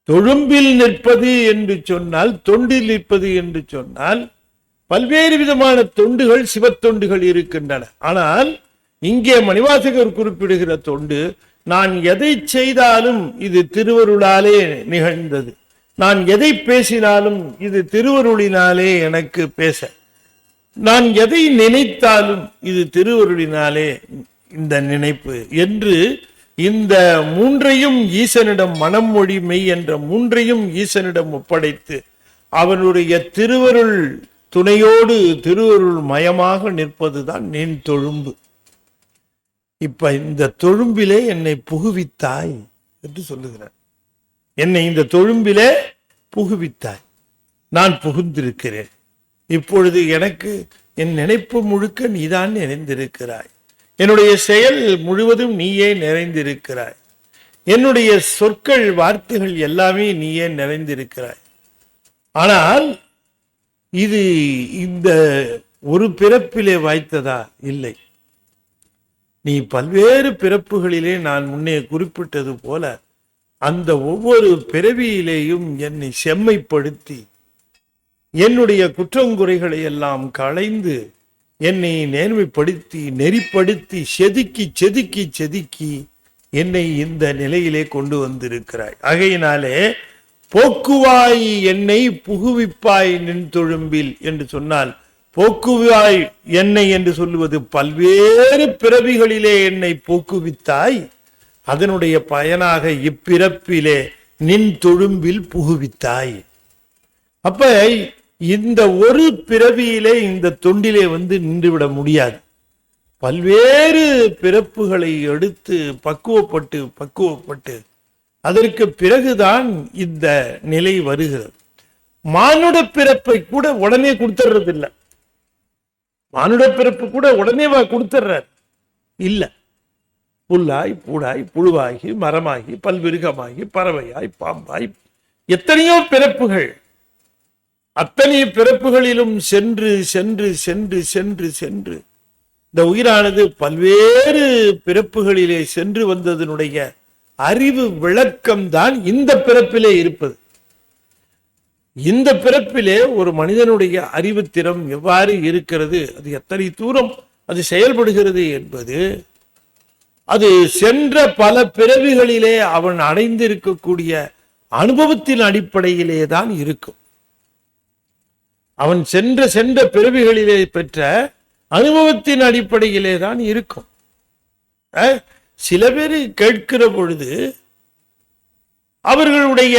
தொழும்பில் நிற்பது என்று சொன்னால், தொண்டில் நிற்பது என்று சொன்னால், பல்வேறு விதமான தொண்டுகள் சிவத்தொண்டுகள் இருக்கின்றன. ஆனால் இங்கே மணிவாசகர் குறிப்பிடுகிற தொண்டு, நான் எதை செய்தாலும் இது திருவருளாலே நிகழ்ந்தது, நான் எதை பேசினாலும் இது திருவருளினாலே எனக்கு பேச, நான் எதை நினைத்தாலும் இது திருவருளினாலே இந்த நினைப்பு என்று இந்த மூன்றையும் ஈசனிடம், மனம் மொழி மெய் என்ற மூன்றையும் ஈசனிடம் ஒப்படைத்து அவனுடைய திருவருள் துணையோடு திருவருள் மயமாக நிற்பதுதான் நின் தொழும்பு. இப்ப இந்த தொழும்பிலே என்னை புகுவித்தாய் என்று சொல்லுகிறார். என்னை இந்த தொழும்பிலே புகுவித்தாய், நான் புகுந்திருக்கிறேன். இப்பொழுது எனக்கு என் நினைப்பு முழுக்க நீதான் நிறைந்திருக்கிறாய், என்னுடைய செயல் முழுவதும் நீயே நிறைந்திருக்கிறாய், என்னுடைய சொற்கள் வார்த்தைகள் எல்லாமே நீயே நிறைந்திருக்கிறாய். ஆனால் இது இந்த ஒரு பிறப்பிலே வாய்த்ததா? இல்லை. நீ பல்வேறு பிறப்புகளிலே நான் முன்னே குறிப்பிட்டது போல அந்த ஒவ்வொரு பிறவியிலேயும் என்னை செம்மைப்படுத்தி என்னுடைய குற்றங்குறைகளை எல்லாம் களைந்து என்னை நேர்மைப்படுத்தி நெறிப்படுத்தி செதுக்கி செதுக்கி செதுக்கி என்னை இந்த நிலையிலே கொண்டு வந்திருக்கிறாய். ஆகையினாலே போக்குவாய் என்னை புகுவிப்பாய் நின் தொழும்பில் என்று சொன்னால், போக்குவாய் என்னை என்று சொல்லுவது பல்வேறு பிறவிகளிலே என்னை போக்குவித்தாய், அதனுடைய பயனாக இப்பிறப்பிலே நின் தொழும்பில் புகுவித்தாய். அப்ப இந்த ஒரு பிறவியிலே இந்த தொண்டிலே நின்றுவிட முடியாது. பல்வேறு பிறப்புகளை எடுத்து பக்குவப்பட்டு அதற்கு பிறகுதான் இந்த நிலை வருகிறது. மானுட பிறப்பை கூட உடனே கொடுத்துறது இல்லை. மானுட பிறப்பு கூட உடனே கொடுத்துறார் இல்ல. புல்லாய் பூடாய் புழுவாகி மரமாகி பல்விருகமாகி பறவையாய் பாம்பாய் எத்தனையோ பிறப்புகள். அத்தனை பிறப்புகளிலும் சென்று சென்று சென்று சென்று சென்று இந்த உயிரானது பல்வேறு பிறப்புகளிலே சென்று வந்ததனுடைய அறிவு விளக்கம்தான் இந்த பிறப்பிலே இருப்பது. இந்த பிறப்பிலே ஒரு மனிதனுடைய அறிவுத்திறம் எவ்வாறு இருக்கிறது, அது எத்தனை தூரம் அது செயல்படுகிறது என்பது அது சென்ற பல பிறவிகளிலே அவன் அடைந்திருக்கக்கூடிய அனுபவத்தின் அடிப்படையிலே தான் இருக்கும். அவன் சென்ற பிறவிகளிலே பெற்ற அனுபவத்தின் அடிப்படையிலே தான் இருக்கும். சில பேர் கேட்கிற பொழுது அவர்களுடைய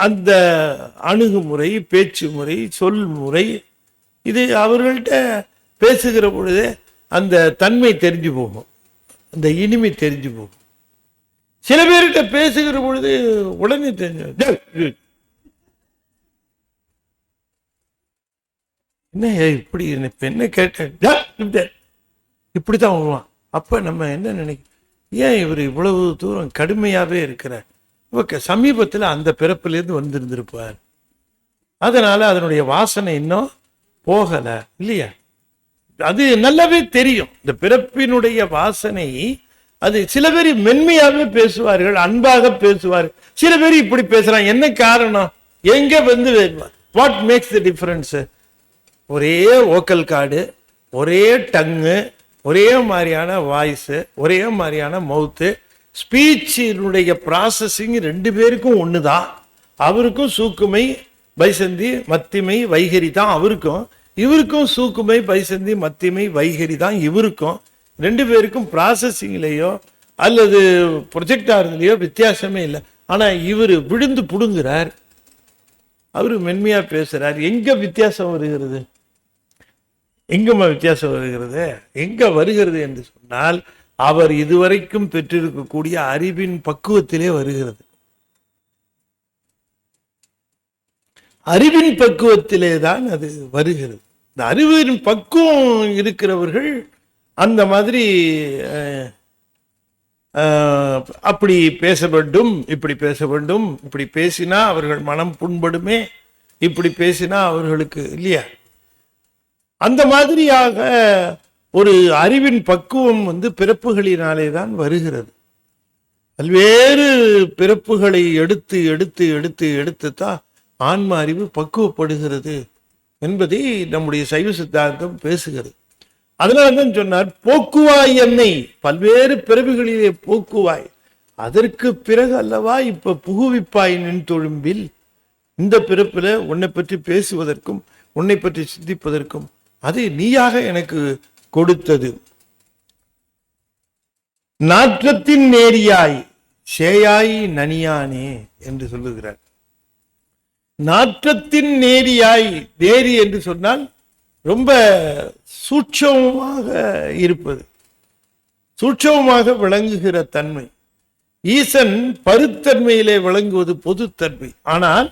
அந்த அணுகுமுறை, பேச்சு முறை, சொல் முறை, இது அவர்கள்ட்ட பேசுகிற பொழுது அந்த தன்மை தெரிஞ்சு போகும், அந்த இனிமை தெரிஞ்சு போகும். சில பேர்கிட்ட பேசுகிற பொழுது உடனே தெரிஞ்சு என்ன இப்படி என்ன கேட்ட இப்படித்தான் வருவான். அப்ப நம்ம என்ன நினைக்கிறோம், ஏன் இவர் இவ்வளவு தூரம் கடுமையாவே இருக்கிறார், சமீபத்தில் அந்த பிறப்பிலிருந்து வந்திருந்திருப்பார், அதனால அதனுடைய வாசனை இன்னும் போகல இல்லையா? அது நல்லாவே தெரியும். இந்த பிறப்பினுடைய வாசனை அது சில பேர் மென்மையாவே பேசுவார்கள், அன்பாக பேசுவார்கள். சில பேர் இப்படி பேசுறாங்க, என்ன காரணம், எங்க வந்து வாட் மேக்ஸ் தி டிஃபரன்ஸ்? ஒரே ஓக்கல் கார்டு, ஒரே டங்கு, ஒரே மாதிரியான வாய்ஸ், ஒரே மாதிரியான மவுத்து, ஸ்பீச்சினுடைய ப்ராசஸிங் ரெண்டு பேருக்கும் ஒண்ணுதான். அவருக்கும் சூக்குமை பைசந்தி மத்திமை வைகரி தான் அவருக்கும், இவருக்கும் சூக்குமை பைசந்தி மத்திமை வைகரி தான் இவருக்கும். ரெண்டு பேருக்கும் ப்ராசஸிங்லேயோ அல்லது ப்ரொஜெக்ட் ஆகிறதுலையோ வித்தியாசமே இல்லை. ஆனா இவர் விழுந்து புடுங்குறார், அவரு மென்மையா பேசுறார். எங்க வித்தியாசம் வருகிறது? எங்கம்மா வித்தியாசம் வருகிறது? எங்க வருகிறது என்று சொன்னால் அவர் இதுவரைக்கும் பெற்றிருக்கக்கூடிய அறிவின் பக்குவத்திலே வருகிறது. அறிவின் பக்குவத்திலே தான் அது வருகிறது. இந்த அறிவின் பக்குவம் இருக்கிறவர்கள் அந்த மாதிரி அப்படி பேச வேண்டும், இப்படி பேச வேண்டும், இப்படி பேசினா அவர்கள் மனம் புண்படுமே, இப்படி பேசினா அவர்களுக்கு இல்லையா, அந்த மாதிரியாக ஒரு அறிவின் பக்குவம் வந்து பிறப்புகளினாலே தான் வருகிறது. பல்வேறு பிறப்புகளை எடுத்து எடுத்து எடுத்து எடுத்து தான் ஆன்ம அறிவு பக்குவப்படுகிறது என்பதை நம்முடைய சைவ சித்தாந்தம் பேசுகிறது. அதனால்தான் சொன்னார், போக்குவாய் என்னை பல்வேறு பிறவிகளிலே போக்குவாய், அதற்கு பிறகு அல்லவா இப்ப புகுவிப்பாய் நின் தொழும்பில். இந்த பிறப்பில் உன்னை பற்றி பேசுவதற்கும் உன்னை பற்றி சிந்திப்பதற்கும் அது நீயாக எனக்கு கொடுத்தது. நாற்றத்தின் நேரியாய் சேயாய் நனியானே என்று சொல்லுகிறார். நாற்றத்தின் நேரியாய், நேரி என்று சொன்னால் ரொம்ப சூட்சமமாக இருப்பது, சூட்சமமாக விளங்குகிற தன்மை. ஈசன் பருத்தன்மையிலே விளங்குவது பொதுத்தன்மை. ஆனால்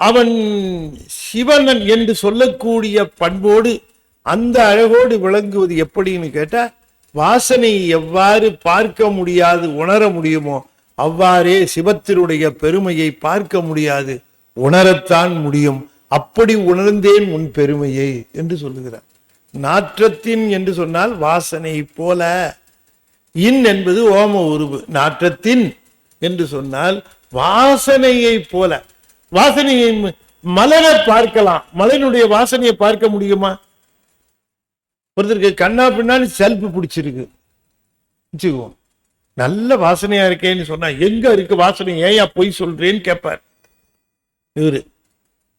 அவன் சிவனன் என்று சொல்லக்கூடிய பண்போடு அந்த அழகோடு விளங்குவது எப்படின்னு கேட்டா, வாசனை எவ்வாறு பார்க்க முடியாது உணர முடியுமோ அவ்வாறே சிவத்தினுடைய பெருமையை பார்க்க முடியாது உணரத்தான் முடியும். அப்படி உணர்ந்தேன் உன் பெருமையை என்று சொல்லுகிறார். நாற்றத்தின் என்று சொன்னால் வாசனை போல, இன் என்பது ஓம உருவு. நாற்றத்தின் என்று சொன்னால் வாசனையை போல. வாசனையை மலரை பார்க்கலாம், மலனுடைய வாசனையை பார்க்க முடியுமா? ஒருத்தருக்கு கண்ணா பின்னாடி செல்ஃபு பிடிச்சிருக்கு வச்சுக்குவோம், நல்ல வாசனையா இருக்கேன்னு சொன்னா எங்க இருக்கு வாசனை, ஏயா பொய் சொல்றேன்னு கேட்பார் இவரு.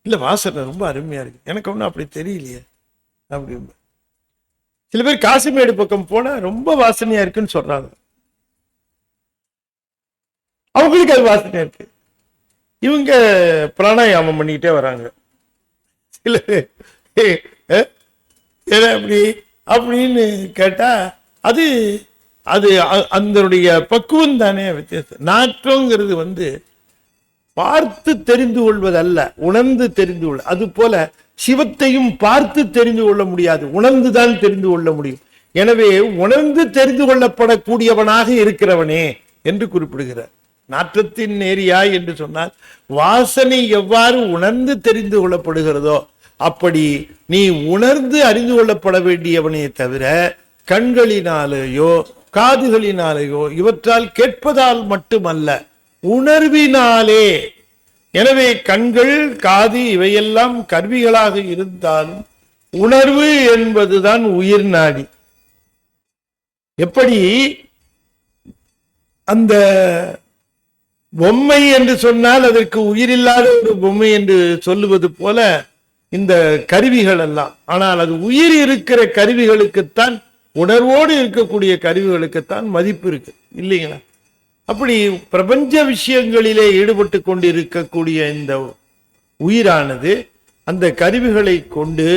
இல்ல வாசனை ரொம்ப அருமையா இருக்கு, எனக்கு ஒன்றும் அப்படி தெரியலையே அப்படி. சில பேர் காசிமேடு பக்கம் போனா ரொம்ப வாசனையா இருக்குன்னு சொல்றாங்க, அவங்களுக்கு அது வாசனையா இருக்கு. இவங்க பிராணாயாமம் பண்ணிக்கிட்டே வராங்க. சில அப்படி அப்படின்னு கேட்டா அது அது அதனுடைய பக்குவம் தானே வித்தியாசம். நாற்றங்கிறது வந்து பார்த்து தெரிந்து கொள்வதல்ல, உணர்ந்து தெரிந்து கொள்ள. அது போல சிவத்தையும் பார்த்து தெரிந்து கொள்ள முடியாது, உணர்ந்துதான் தெரிந்து கொள்ள முடியும். எனவே உணர்ந்து தெரிந்து கொள்ளப்படக்கூடியவனாக இருக்கிறவனே என்று குறிப்பிடுகிறார். நாற்றத்தின் நேரியாய் என்று சொன்னால் வாசனை எவ்வாறு உணர்ந்து தெரிந்து கொள்ளப்படுகிறதோ அப்படி நீ உணர்ந்து அறிந்து கொள்ளப்பட வேண்டியவனே தவிர கண்களினாலேயோ காதுகளினாலேயோ இவற்றால் கேட்பதால் மட்டுமல்ல, உணர்வினாலே. எனவே கண்கள் காது இவையெல்லாம் கருவிகளாக இருந்தாலும் உணர்வு என்பதுதான் உயிர் நாடி. எப்படி அந்த பொம்மை என்று சொன்னால் அதற்கு உயிரில்லாத ஒரு பொம்மை என்று சொல்லுவது போல இந்த கருவிகள் எல்லாம், ஆனால் அது உயிர் இருக்கிற கருவிகளுக்குத்தான், உணர்வோடு இருக்கக்கூடிய கருவிகளுக்குத்தான் மதிப்பு இருக்கு இல்லைங்களா? அப்படி பிரபஞ்ச விஷயங்களிலே ஈடுபட்டு கொண்டு இருக்கக்கூடிய இந்த உயிரானது அந்த கருவிகளை கொண்டு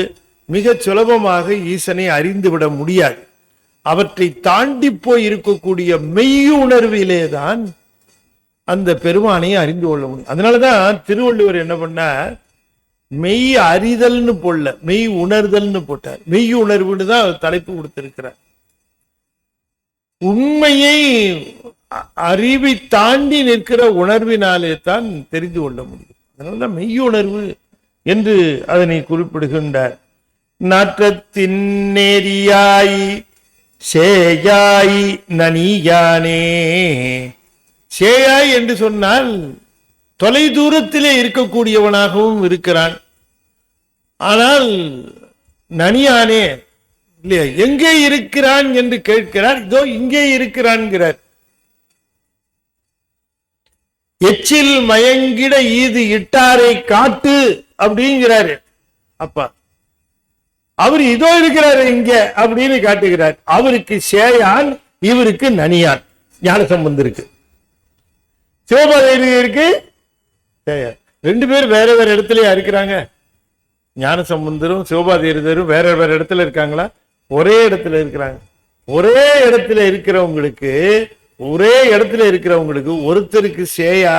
மிக சுலபமாக ஈசனை அறிந்துவிட முடியாது. அவற்றை தாண்டி போய் இருக்கக்கூடிய மெய்யுணர்விலே தான் அந்த பெருமானை அறிந்து கொள்ள முடியும். அதனாலதான் திருவள்ளுவர் என்ன பண்ணார், மெய் அறிதல்னு போடல, மெய் உணர்தல்னு போட்டார். மெய் உணர்வுன்னு தான் தலைப்பு கொடுத்திருக்கிறார். உண்மையை அறிவை தாண்டி நிற்கிற உணர்வினாலே தான் தெரிந்து கொள்ள முடியும். அதனால மெய்யுணர்வு என்று அதனை குறிப்பிடுகின்றார். நாற்றத்தின் நேரியாய் சேயாய் நனியானே. சேயாய் என்று சொன்னால் தொலை தூரத்திலே இருக்கக்கூடியவனாகவும் இருக்கிறான். ஆனால் நனியானே இல்லையா, எங்கே இருக்கிறான் என்று கேட்கிறார். இதோ இங்கே இருக்கிறான்கிறார். எச்சில் மயங்கிட ஈது இட்டாரை காட்டு அப்படிங்கிறாரு அப்பா. அவர் இதோ இருக்கிறாரு இங்க அப்படின்னு காட்டுகிறார். அவருக்கு சேயான், இவருக்கு நனியான். ஞானசம்பந்தருக்கு சிவபாதருக்கு சேயான். ரெண்டு பேர் வேற வேற இடத்துலயா இருக்கிறாங்க. ஞானசம்பந்தரும் சிவபாதரும் வேற வேற இடத்துல இருக்காங்களா? ஒரே இடத்துல இருக்கிறாங்க. ஒரே இடத்துல இருக்கிறவங்களுக்கு ஒருத்தருக்கு சேயா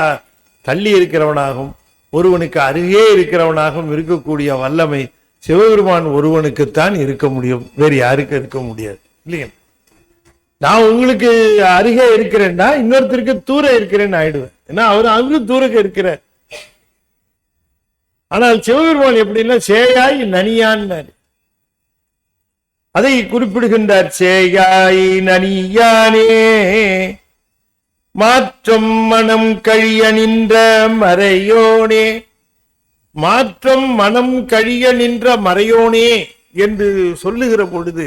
தள்ளி இருக்கிறவனாகவும் ஒருவனுக்கு அருகே இருக்கிறவனாகவும் இருக்கக்கூடிய வல்லமை சிவபெருமான் ஒருவனுக்குத்தான் இருக்க முடியும், வேறு யாருக்கும் இருக்க முடியாது இல்லையா? நான் உங்களுக்கு அருகே இருக்கிறேன்னா இன்னொருத்தருக்கு தூர இருக்கிறேன்னு ஆயிடுவேன். ஏன்னா அவரு தூரக்க இருக்கிறார். ஆனால் சிவபெருமான் எப்படின்னா சேயாய் நனியான்னாரு. அதை குறிப்பிடுகின்றார். சேயாய் நனியானே மாற்றம் மனம் கழிய நின்ற மறையோனே. மாற்றம் மனம் கழிய நின்ற மறையோனே என்று சொல்லுகிற பொழுது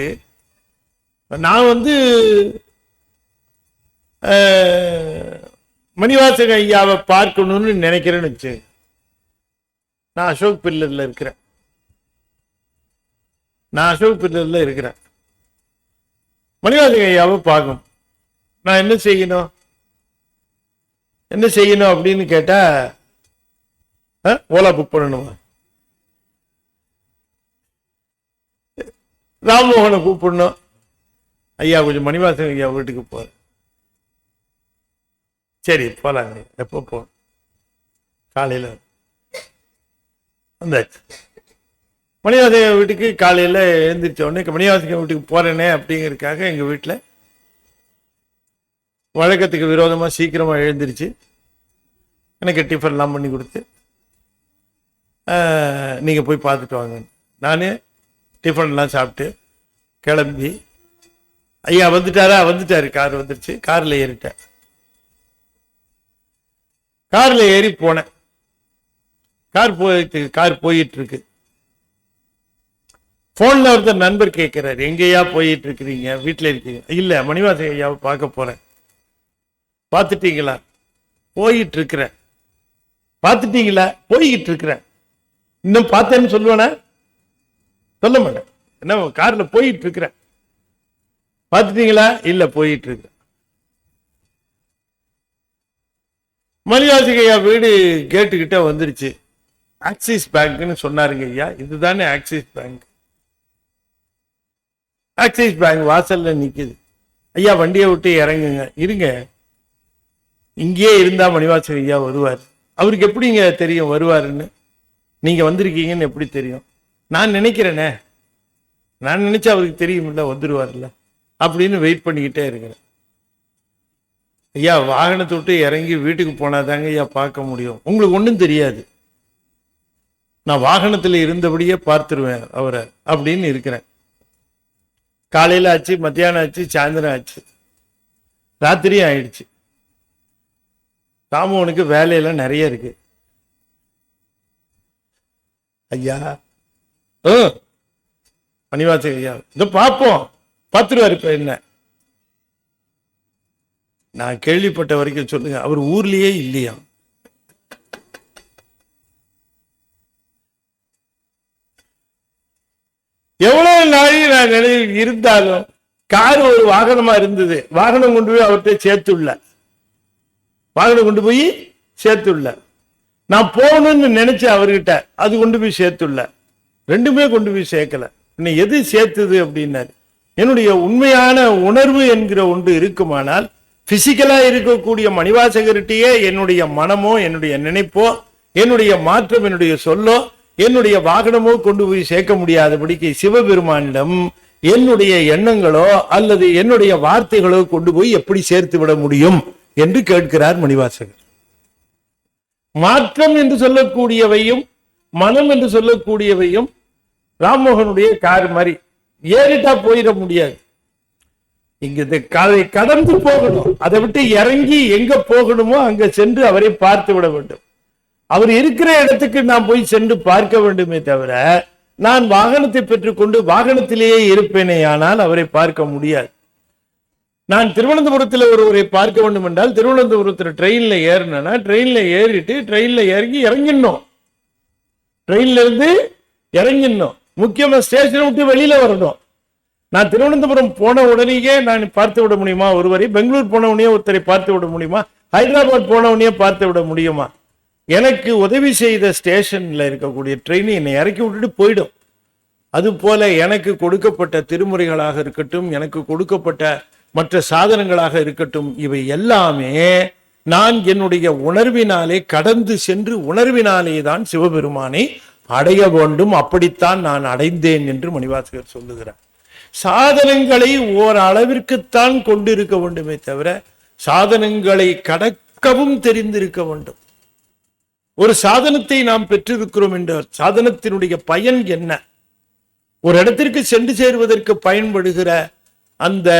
நான் மணிவாசக ஐயாவை பார்க்கணும்னு நினைக்கிறேன்னு வச்சு, நான் அசோக் பில்லர்ல இருக்கிறேன். மணிவாசக ஐயாவை பார்க்கணும். நான் என்ன செய்யணும் அப்படின்னு கேட்டா, ஓலா புக் பண்ணணுமா, ராம்மோகனை கூப்பிடணும், ஐயா கொஞ்சம் மணிவாசக ஐயா வீட்டுக்கு போறேன். சரி போலாங்க. எப்போ போகணும்? காலையில வந்தாச்சு. மணிவாசக வீட்டுக்கு காலையில எழுந்திரிச்ச உடனே மணிவாசக வீட்டுக்கு போறேனே அப்படிங்கிறதுக்காக எங்க வீட்டுல வழக்கத்துக்கு விரோதமா சீக்கிரமா எழுந்திருச்சு எனக்கு டிஃபன் எல்லாம் பண்ணி கொடுத்து, நீங்க போய் பார்த்துட்டு வாங்க. நானே டிஃபன் எல்லாம் சாப்பிட்டு கிளம்பி, ஐயா வந்துட்டாரு, கார் வந்துருச்சு, கார்ல ஏறிட்டேன். கார்ல ஏறி போனேன். கார் போயிட்டு இருக்கு. போன்ல ஒருத்தர் நண்பர் கேட்கிறாரு, எங்கேயா போயிட்டு இருக்கிறீங்க? வீட்டுல இருக்கீங்க? இல்ல, மணிவாசக ஐயாவை பார்க்க போறேன். பார்த்துட்டீங்களா? போயிட்டு இருக்கிறேன். பார்த்துட்டீங்களா? போய்கிட்டு இருக்கிறேன். இன்னும் பார்த்தேன்னு சொல்லுவேனா? சொல்ல மாட்டேன். என்ன, கார்ல போயிட்டு இருக்கிறேன். பார்த்துட்டீங்களா? இல்ல, போயிட்டு இருக்கிறேன். மணிவாசக ஐயா வீடு கேட்டுக்கிட்ட வந்துருச்சு. ஆக்சிஸ் பேங்க்னு சொன்னாருங்க ஐயா. இதுதானே ஆக்சிஸ் பேங்க். ஆக்சிஸ் பேங்க் வாசல்ல நிக்குது. ஐயா வண்டியை விட்டு இறங்குங்க. இருங்க, இங்கேயே இருந்தா மணிவாசக ஐயா வருவார். அவருக்கு எப்படிங்க தெரியும் வருவாருன்னு? நீங்க வந்திருக்கீங்கன்னு எப்படி தெரியும்? நான் நினைக்கிறேனே, நான் நினைச்சா அவருக்கு தெரியும் இல்ல, வந்துருவார்ல. அப்படின்னு வெயிட் பண்ணிக்கிட்டே இருக்கிறேன். ஐயா வாகனத்தை விட்டு இறங்கி வீட்டுக்கு போனாதாங்க ஐயா பார்க்க முடியும். உங்களுக்கு ஒன்றும் தெரியாது, நான் வாகனத்தில் இருந்தபடியே பார்த்துருவேன் அவரை அப்படின்னு இருக்கிறேன். காலையில் ஆச்சு, மத்தியானம் ஆச்சு, சாயந்தரம் ஆச்சு, ராத்திரியும் ஆயிடுச்சு. ராமவனுக்கு வேலையெல்லாம் நிறைய இருக்கு. ஐயா மணிவாசக ஐயா இந்த பார்ப்போம், பார்த்துருவாரு. இப்ப என்ன நான் கேள்விப்பட்ட வரைக்கும் சொல்லுங்க, அவர் ஊர்லயே இல்லையா? எவ்வளவு நாளைக்கு நான் இருந்தாலும் கார் ஒரு வாகனமா இருந்தது. வாகனம் கொண்டு போய் அவர்கிட்ட சேர்த்துள்ள, வாகனம் கொண்டு போய் சேர்த்துள்ள. நான் போகணும்னு நினைச்சேன் அவர்கிட்ட, அது கொண்டு போய் சேர்த்துள்ள. ரெண்டுமே கொண்டு போய் சேர்க்கல. இன்னும் எது சேர்த்துது அப்படின்னாரு, என்னுடைய உண்மையான உணர்வு என்கிற ஒன்று இருக்குமானால் பிசிக்கலா இருக்கக்கூடிய மணிவாசகர்கிட்டயே என்னுடைய மனமோ, என்னுடைய நினைப்போ, என்னுடைய மாற்றம், என்னுடைய சொல்லோ, என்னுடைய வாகனமோ கொண்டு போய் சேர்க்க முடியாதபடிக்கு சிவபெருமானிடம் என்னுடைய எண்ணங்களோ அல்லது என்னுடைய வார்த்தைகளோ கொண்டு போய் எப்படி சேர்த்து விட முடியும் என்று கேட்கிறார் மணிவாசகர். மாற்றம் என்று சொல்லக்கூடியவையும் மனம் என்று சொல்லக்கூடியவையும் ராம்மோகனுடைய கார் மாதிரி ஏறிட்டா போயிட முடியாது. இங்க கடந்து போகணும், அதை விட்டு இறங்கி எங்க போகணுமோ அங்க சென்று அவரை பார்த்து விட வேண்டும். அவர் இருக்கிற இடத்துக்கு நான் போய் சென்று பார்க்க வேண்டுமே தவிர நான் வாகனத்தை பெற்றுக்கொண்டு வாகனத்திலேயே இருப்பேனே ஆனால் அவரை பார்க்க முடியாது. நான் திருவனந்தபுரத்தில் ஒருவரை பார்க்க வேண்டும் என்றால் திருவனந்தபுரத்தில் ட்ரெயின்ல ஏறினா ட்ரெயின்ல ஏறிட்டு ட்ரெயின்ல இறங்கிடணும், ட்ரெயின்ல இருந்து இறங்கிடணும். முக்கியமா ஸ்டேஷனை விட்டு வெளியில வரணும். நான் திருவனந்தபுரம் போன உடனேயே நான் பார்த்து விட முடியுமா ஒருவரை? பெங்களூர் போன உடனே ஒருத்தரை பார்த்து விட முடியுமா? ஹைதராபாத் போன உடனே பார்த்து விட முடியுமா? எனக்கு உதவி செய்த ஸ்டேஷன்ல இருக்கக்கூடிய ட்ரெயின் என்னை இறக்கி விட்டுட்டு போயிடும். அது போல எனக்கு கொடுக்கப்பட்ட திருமுறைகளாக இருக்கட்டும், எனக்கு கொடுக்கப்பட்ட மற்ற சாதனங்களாக இருக்கட்டும், இவை எல்லாமே நான் என்னுடைய உணர்வினாலே கடந்து சென்று உணர்வினாலே தான் சிவபெருமானை அடைய வேண்டும். அப்படித்தான் நான் அடைந்தேன் என்று மணிவாசகர் சொல்லுகிறார். சாதனங்களை ஓரளவிற்குத்தான் கொண்டிருக்க வேண்டுமே தவிர சாதனங்களை கடக்கவும் தெரிந்திருக்க வேண்டும். ஒரு சாதனத்தை நாம் பெற்றிருக்கிறோம் என்ற சாதனத்தினுடைய பயன் என்ன? ஒரு இடத்திற்கு சென்று சேருவதற்கு பயன்படுகிற அந்த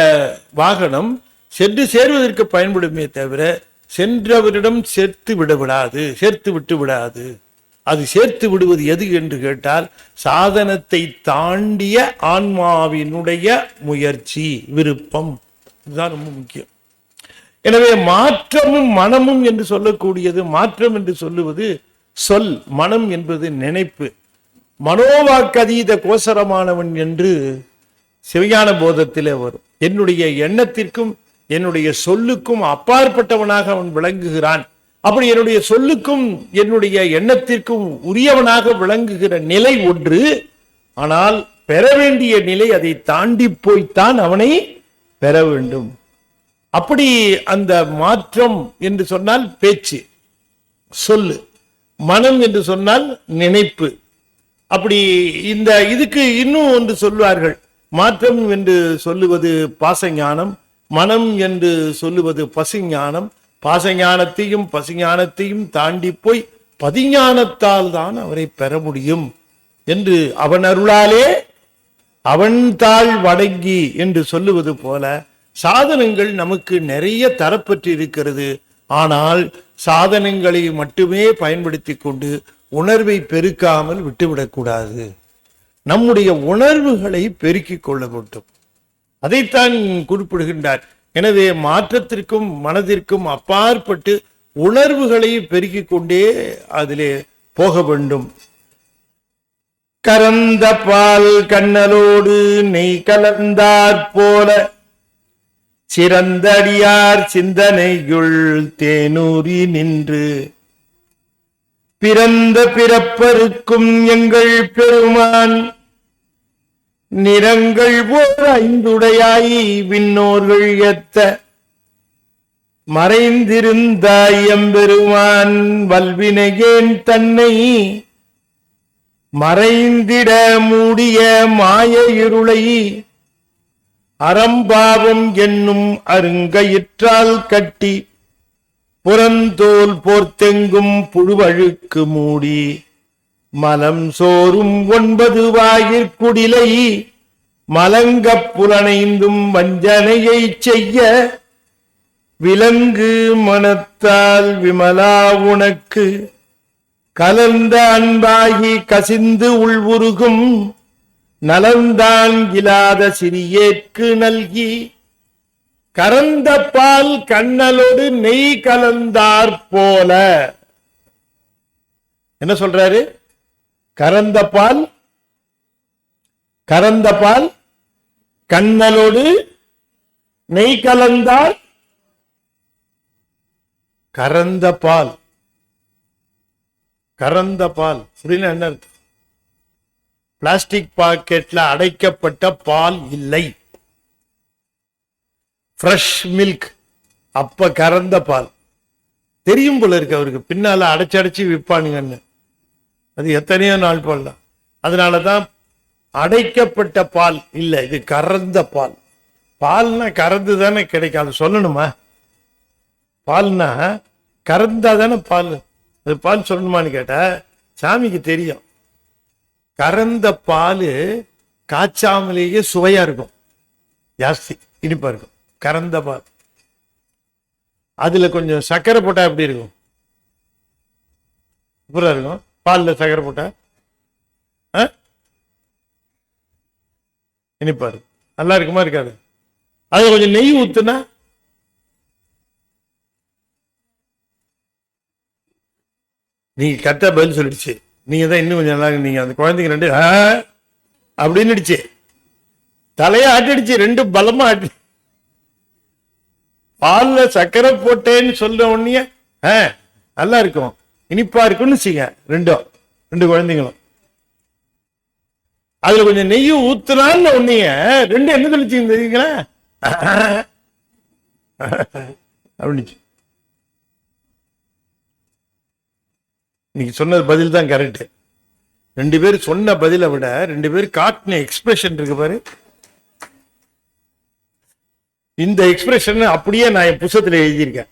வாகனம் சென்று சேருவதற்கு பயன்படுமே தவிர சென்றவரிடம் சேர்த்து விட்டு விடாது. அது சேர்த்து விடுவது எது என்று கேட்டால் சாதனத்தை தாண்டிய ஆன்மாவினுடைய முயற்சி, விருப்பம். இதுதான் ரொம்ப முக்கியம். எனவே மாற்றமும் மனமும் என்று சொல்லக்கூடியது, மாற்றம் என்று சொல்லுவது சொல், மனம் என்பது நினைப்பு. மனோவாக்கதீத கோசரமானவன் என்று சிவஞான போதத்திலே வரும். என்னுடைய எண்ணத்திற்கும் என்னுடைய சொல்லுக்கும் அப்பாற்பட்டவனாக அவன் விளங்குகிறான். அப்படி என்னுடைய சொல்லுக்கும் என்னுடைய எண்ணத்திற்கும் உரியவனாக விளங்குகிற நிலை ஒன்று. ஆனால் பெற வேண்டிய நிலை அதை தாண்டி போய்த்தான் அவனை பெற வேண்டும். அப்படி அந்த மாற்றம் என்று சொன்னால் பேச்சு, சொல்லு, மனம் என்று சொன்னால் நினைப்பு. அப்படி இந்த இதுக்கு இன்னும் ஒன்று சொல்வார்கள். மாற்றம் என்று சொல்லுவது பாசஞானம், மனம் என்று சொல்லுவது பசுஞானம். பாசஞானத்தையும் பசுஞானத்தையும் தாண்டி போய் பதிஞானத்தால் தான் அவரை பெற முடியும் என்று அவன் அருளாலே அவன் தாழ் வடங்கி என்று சொல்லுவது போல சாதனங்கள் நமக்கு நிறைய தரப்பட்டு இருக்கிறது. ஆனால் சாதனங்களை மட்டுமே பயன்படுத்தி கொண்டு உணர்வை பெருக்காமல் விட்டுவிடக்கூடாது. நம்முடைய உணர்வுகளை பெருக்கிக் கொள்ள வேண்டும். அதைத்தான் குறிப்பிடுகின்றார். எனவே மாற்றத்திற்கும் மனதிற்கும் அப்பாற்பட்டு உணர்வுகளை பெருக்கிக் கொண்டே அதிலே போக வேண்டும். கறந்த பால் கண்ணலோடு நெய் கலந்தாற் போல சிறந்தடியார் சிந்தனையுள் தேனூரி நின்று பிறந்த பிறப்பருக்கும் எங்கள் பெருமான் நிறங்கள் போல ஐந்துடையாய் விண்ணோர்கள் ஏத்த மறைந்திருந்தாய் எம்பெருமான் வல்வினையேன் தன்னை மறைந்திட மூடிய மாய இருளை அறம்பாவம் என்னும் அருங்கயிற்றால் கட்டி புறந்தோல் போர்த்தெங்கும் புழுவழுக்கு மூடி மலம் சோறும் 9 வாயிற்குடிலை மலங்கப் புலனைந்தும் வஞ்சனையை செய்ய விலங்கு மனத்தால் விமலா உனக்கு கலந்த அன்பாகி கசிந்து உள்வுருகும் நலந்தாங்கிலாத சிறியேற்கு நல்கி கறந்த பால் கண்ணலோடு நெய் கலந்தார் போல. என்ன சொல்றாரு? கறந்த பால் கண்ணலோடு நெய் கலந்தார். கறந்த பால் அப்படின்னு என்ன அர்த்தம்? பிளாஸ்டிக் பாக்கெட்ல அடைக்கப்பட்ட பால் இல்லை, ஃப்ரெஷ் மில்க். அப்ப கறந்த பால் தெரியும் போல இருக்கு அவருக்கு, பின்னால அடைச்சு விற்பானுங்கன்னு. அது எத்தனையோ நாள் பால் தான். அதனாலதான் அடைக்கப்பட்ட பால் இல்லை, இது கறந்த பால். பால்னா கறந்து தானே கிடைக்கும், அது சொல்லணுமா? பால்னா கறந்தா தானே பால். அது பால் சொல்லணுமான்னு கேட்டா சாமிக்கு தெரியும். கறந்த பால் காய்ச்சாமலேயே சுவையா இருக்கும், ஜாஸ்தி இனிப்பா இருக்கும் கறந்த பால். அதுல கொஞ்சம் சர்க்கரை போட்டா எப்படி இருக்கும்? சூப்பரா இருக்கும். பால்ல சர்க்கரை போட்டா இனிப்பா இருக்கும், நல்லா இருக்குமா இருக்காது? அதுல கொஞ்சம் நெய் ஊத்துனா நீங்க கரெக்டா பதில் சொல்லிடுச்சு. நீங்க தான் இன்னும் கொஞ்சம் நல்லா, நீங்க அந்த குழந்தைங்க 2 அப்படின்னு தலைய ஆட்டிடுச்சு, 2 பலமா ஆட்டி. பால்ல சர்க்கரை போட்டேன்னு சொல்ற உடனே நல்லா இருக்கும், இனிப்பா இருக்கும்னு செய்ய 2 குழந்தைங்களும். அதுல கொஞ்சம் நெய்யும் ஊத்துனான்னு உடனே 2 என்ன சொல்லிச்சு தெரியுங்களா? அப்படிச்சு. நீங்க சொன்னது பதில் தான் கரெக்ட். 2 பேர் சொன்ன பதிலை விட 2 பேர் காட்டின எக்ஸ்பிரஷன் இருக்கு பாரு. இந்த எக்ஸ்பிரஷன் அப்படியே நான் என் புத்தகத்தில் எழுதியிருக்கேன்.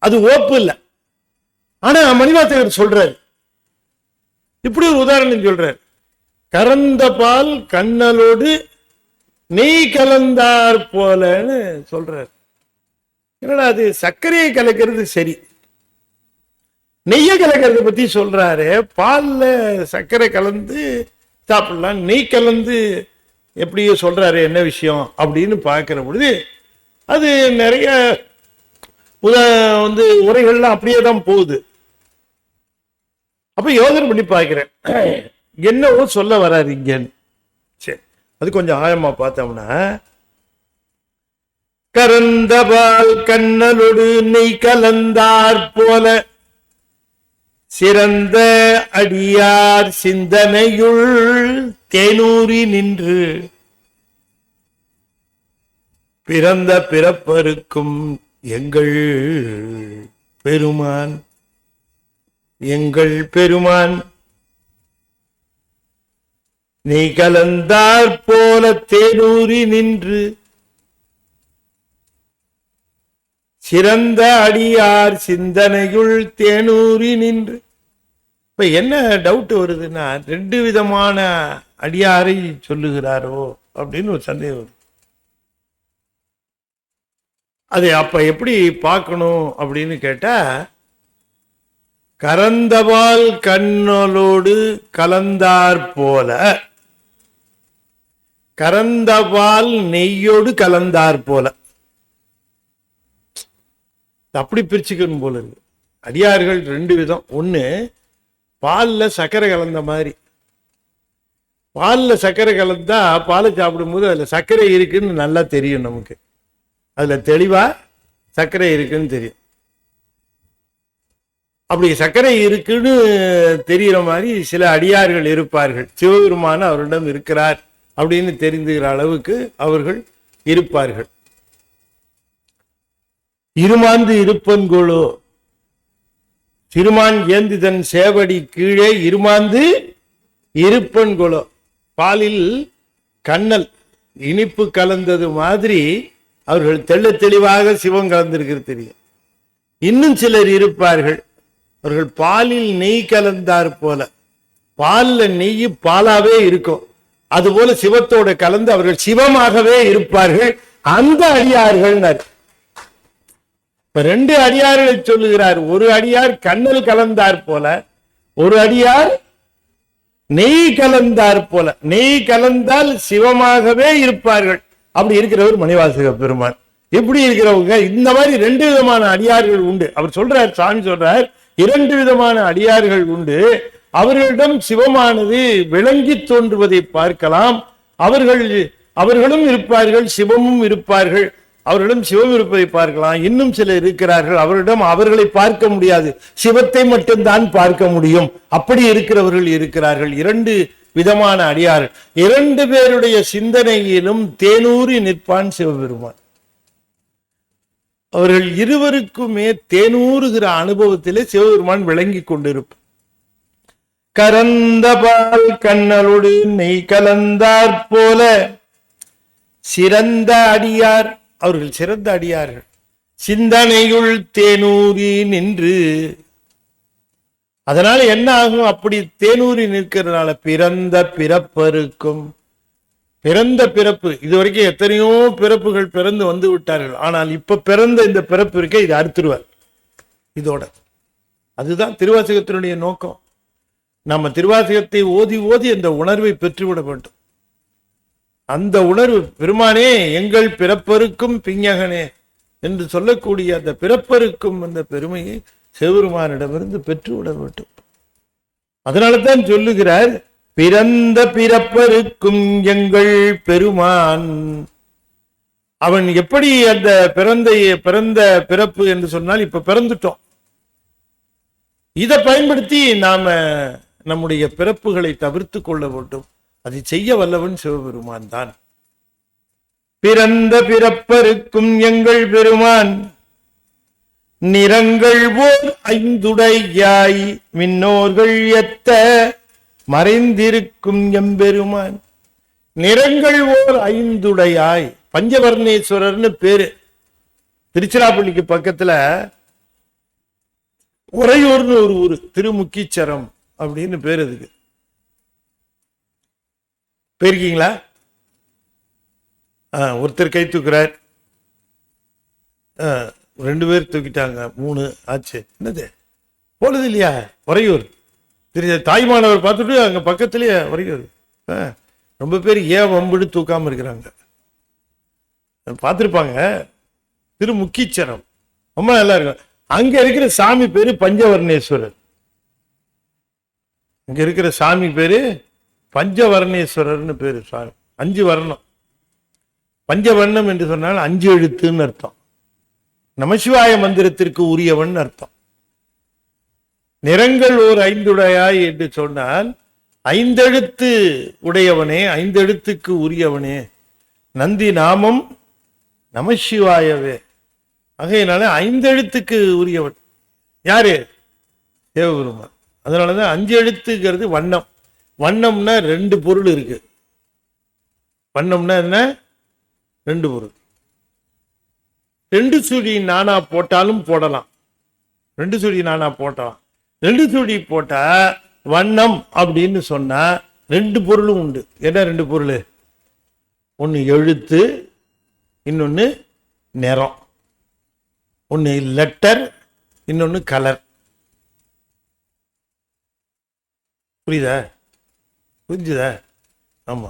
அது ஓப்பு இல்லை, ஆனா மணிவாசகர் சொல்றாரு, இப்படி ஒரு உதாரணம் சொல்றாரு. கறந்த பால் கண்ணலோடு நெய் கலந்தார் போலன்னு சொல்றாரு. என்னடா அது, சர்க்கரையை கலக்கிறது சரி, நெய்ய கலக்கிறத பத்தி சொல்றாரு. பால்ல சர்க்கரை கலந்து சாப்பிடலாம், நெய் கலந்து எப்படியோ சொல்றாரு, என்ன விஷயம் அப்படின்னு பார்க்கிற பொழுது அது நிறைய உரைகள்லாம் அப்படியே தான் போகுது. அப்ப யோசனை பண்ணி பார்க்கிறேன், என்னவோ சொல்ல வராது இங்கன்னு. சரி, அது கொஞ்சம் ஆழமா பார்த்தோம்னா, கறந்த பால் கண்ணலோடு நெய் கலந்தார் போல சிறந்த அடியார் சிந்தனையுள் தேனூரி நின்று பிறந்த பிறப்பருக்கும் எங்கள் பெருமான் நீ கலந்தார் போல தேனூரி நின்று சிறந்த அடியார் சிந்தனையுள் தேனூரி நின்று. இப்ப என்ன டவுட் வருதுன்னா, 2 விதமான அடியாரை சொல்லுகிறாரோ அப்படின்னு ஒரு சந்தேகம் வருது. அதை அப்ப எப்படி பார்க்கணும் அப்படின்னு கேட்டா, கறந்தபால் கண்ணலோடு கலந்தார் போல, கறந்தபால் நெய்யோடு கலந்தார் போல, அப்படி பிரிச்சுக்கணும் போல இருக்கு. அடியார்கள் 2 விதம். ஒண்ணு பால்ல சர்க்கரை கலந்த மாதிரி. பால்ல சர்க்கரை கலந்தா பாலை சாப்பிடும்போது அதுல சர்க்கரை இருக்குன்னு நல்லா தெரியும் நமக்கு, அதுல தெளிவா சர்க்கரை இருக்குன்னு தெரியும். அப்படி சர்க்கரை இருக்குன்னு தெரிகிற மாதிரி சில அடியார்கள் இருப்பார்கள். சிவபெருமான அவரிடம் இருக்கிறார் அப்படின்னு தெரிந்துகிற அளவுக்கு அவர்கள் இருப்பார்கள். இருமாந்து இருப்பன்கோளோ, திருமான் ஏந்தி தன் சேவடி கீழே இருமாந்து இருப்பன்கோளோ. பாலில் கண்ணல் இனிப்பு கலந்தது மாதிரி அவர்கள் தெள்ள தெளிவாக சிவம் கலந்திருக்கிறது தெரியும். இன்னும் சிலர் இருப்பார்கள், அவர்கள் பாலில் நெய் கலந்தார் போல, பால்ல நெய் பாலாவே இருக்கும், அதுபோல சிவத்தோட கலந்து அவர்கள் சிவமாகவே இருப்பார்கள். அந்த அடியார்கள் இப்ப ரெண்டு அடியார்களை சொல்லுகிறார். ஒரு அடியார் கண்ணல் கலந்தார் போல, ஒரு அடியார் நெய் கலந்தார் போல. நெய் கலந்தால் சிவமாகவே இருப்பார்கள். அப்படி இருக்கிறவர் மணிவாசக பெருமான். எப்படி இருக்கிறவங்க? இந்த மாதிரி ரெண்டு விதமான அடியார்கள் உண்டு. அவர் சொல்றார், சாமி சொல்றார், இரண்டு விதமான அடியார்கள் உண்டு. அவர்களிடம் சிவமானது விளங்கி தோன்றுவதை பார்க்கலாம். அவர்களும் இருப்பார்கள், சிவமும் இருப்பார்கள். அவர்களிடம் சிவம் இருப்பதை பார்க்கலாம். இன்னும் சிலர் இருக்கிறார்கள், அவரிடம் அவர்களை பார்க்க முடியாது, சிவத்தை மட்டும்தான் பார்க்க முடியும். அப்படி இருக்கிறவர்கள் இருக்கிறார்கள். இரண்டு விதமான அடியார்கள். இரண்டு பேருடைய சிந்தனையிலும் தேனூறி நிற்பான் சிவபெருமான். அவர்கள் இருவருக்குமே தேனூறுகிற அனுபவத்திலே சிவபெருமான் விளங்கி கொண்டிருப்பார். கரந்த பால் கண்ணலோடு நெய் கலந்தார் போல சிறந்த அடியார், அவர்கள் சிறந்த அடியார்கள். சிந்தனையுள் தேனூரி நின்று, அதனால என்ன ஆகும்? அப்படி தேனூரி நிற்கிறதுனால பிறந்த பிறப்பருக்கும், பிறந்த பிறப்பு, இதுவரைக்கும் எத்தனையோ பிறப்புகள் பிறந்து வந்து விட்டார்கள். ஆனால் இப்ப பிறந்த இந்த பிறப்பு இருக்க, இது அறுத்துருவார் இதோட. அதுதான் திருவாசகத்தினுடைய நோக்கம். நம்ம திருவாசகத்தை ஓதி ஓதி அந்த உணர்வை பெற்றுவிட வேண்டும். அந்த உணர்வு, பெருமானே எங்கள் பிறப்பருக்கும் பிஞகனே என்று சொல்லக்கூடிய அந்த பிறப்பருக்கும் அந்த பெருமையை சிவபெருமானிடமிருந்து பெற்றுவிட வேண்டும். அதனால தான் சொல்லுகிறார், பிறந்த பிறப்பருக்கும் எங்கள் பெருமான். அவன் எப்படி அந்த பிறந்த பிறப்பு என்று சொன்னால், இப்ப பிறந்துட்டோம், இதை பயன்படுத்தி நாம நம்முடைய பிறப்புகளை தவிர்த்து கொள்ள வேண்டும். அதை செய்ய வல்லவன் சிவபெருமான் தான். பிறந்த பிறப்பருக்கும் எங்கள் பெருமான் நிறங்கள் ஓர் ஐந்துடையாய் மின்னோர்கள் எத்த மறைந்திருக்கும் எம்பெருமான். நிறங்கள் ஓர் ஐந்துடையாய், பஞ்சவர்ணேஸ்வரர்னு பேரு. திருச்சிராப்பள்ளிக்கு பக்கத்துல உறையூர்னு ஒரு ஊரு, திருமுக்கிச்சரம் அப்படின்னு பேர். அதுக்கு போயிருக்கீங்களா? ஒருத்தர் கை தூக்குறார், 2 பேர் தூக்கிட்டாங்க, 3 ஆச்சு. என்னது போனது இல்லையா? உறையூர் தாய்மானவர் பார்த்துட்டு அங்க பக்கத்திலேயே உறையூர். ரொம்ப பேர் ஏன் வம்புடு தூக்காம இருக்கிறாங்க, பார்த்துருப்பாங்க. திருமுக்கிச்சரம் ரொம்ப நல்லா இருக்கும். அங்க இருக்கிற சாமி பேரு பஞ்சவர்ணேஸ்வரர். அங்க இருக்கிற சாமி பேரு பஞ்சவர்ணேஸ்வரர்னு பேரு. சாமி 5 வர்ணம். பஞ்சவர்ணம் என்று சொன்னால் 5 எழுத்துன்னு அர்த்தம். நமசிவாய மந்திரத்திற்கு உரியவன் அர்த்தம். நிறங்கள் ஓர் 5 உடையாய் என்று சொன்னால் 5 எழுத்து உடையவனே, 5 எழுத்துக்கு உரியவனே. நந்தி நாமம் நமசிவாயவே. ஆகையினால 5 எழுத்துக்கு உரியவன் யாரு? சிவபெருமான். அதனாலதான் 5 எழுத்துங்கிறது வண்ணம். வண்ணம்னா 2 பொருள் இருக்கு. வண்ணம்னா என்ன? 2 பொருள். 2 சுழி நானா போட்டாலும் போடலாம். 2 சுழி நானா போட்டலாம். 2 சுழி போட்டா வண்ணம் அப்படின்னு சொன்னா 2 பொருளும் உண்டு. என்ன 2 பொருள்? ஒன்னு எழுத்து, இன்னொன்னு நிறம். ஒன்னு லெட்டர், இன்னொன்னு கலர். புரியுதா? புரிஞ்சுதா? ஆமா,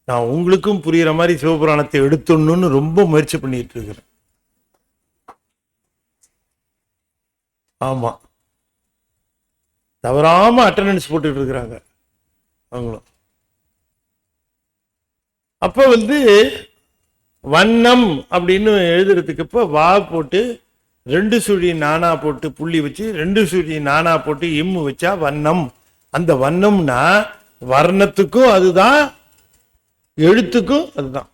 நான் உங்களுக்கும் புரியுற மாதிரி சிவபுராணத்தை எடுத்துடணும்னு ரொம்ப முயற்சி பண்ணிட்டு இருக்கிறேன். ஆமா, தவறாம அட்டெண்டன்ஸ் போட்டுட்டு இருக்கிறாங்க அவங்களும். அப்ப வண்ணம் அப்படின்னு எழுதுறதுக்கு இப்ப வா போட்டு 2 சுழி நானா போட்டு புள்ளி வச்சு 2 சுழி நானா போட்டு இம்மு வச்சா வண்ணம். அந்த வண்ணம்னா வர்ணத்துக்கும் அதுதான், எழுத்துக்கும் அதுதான்.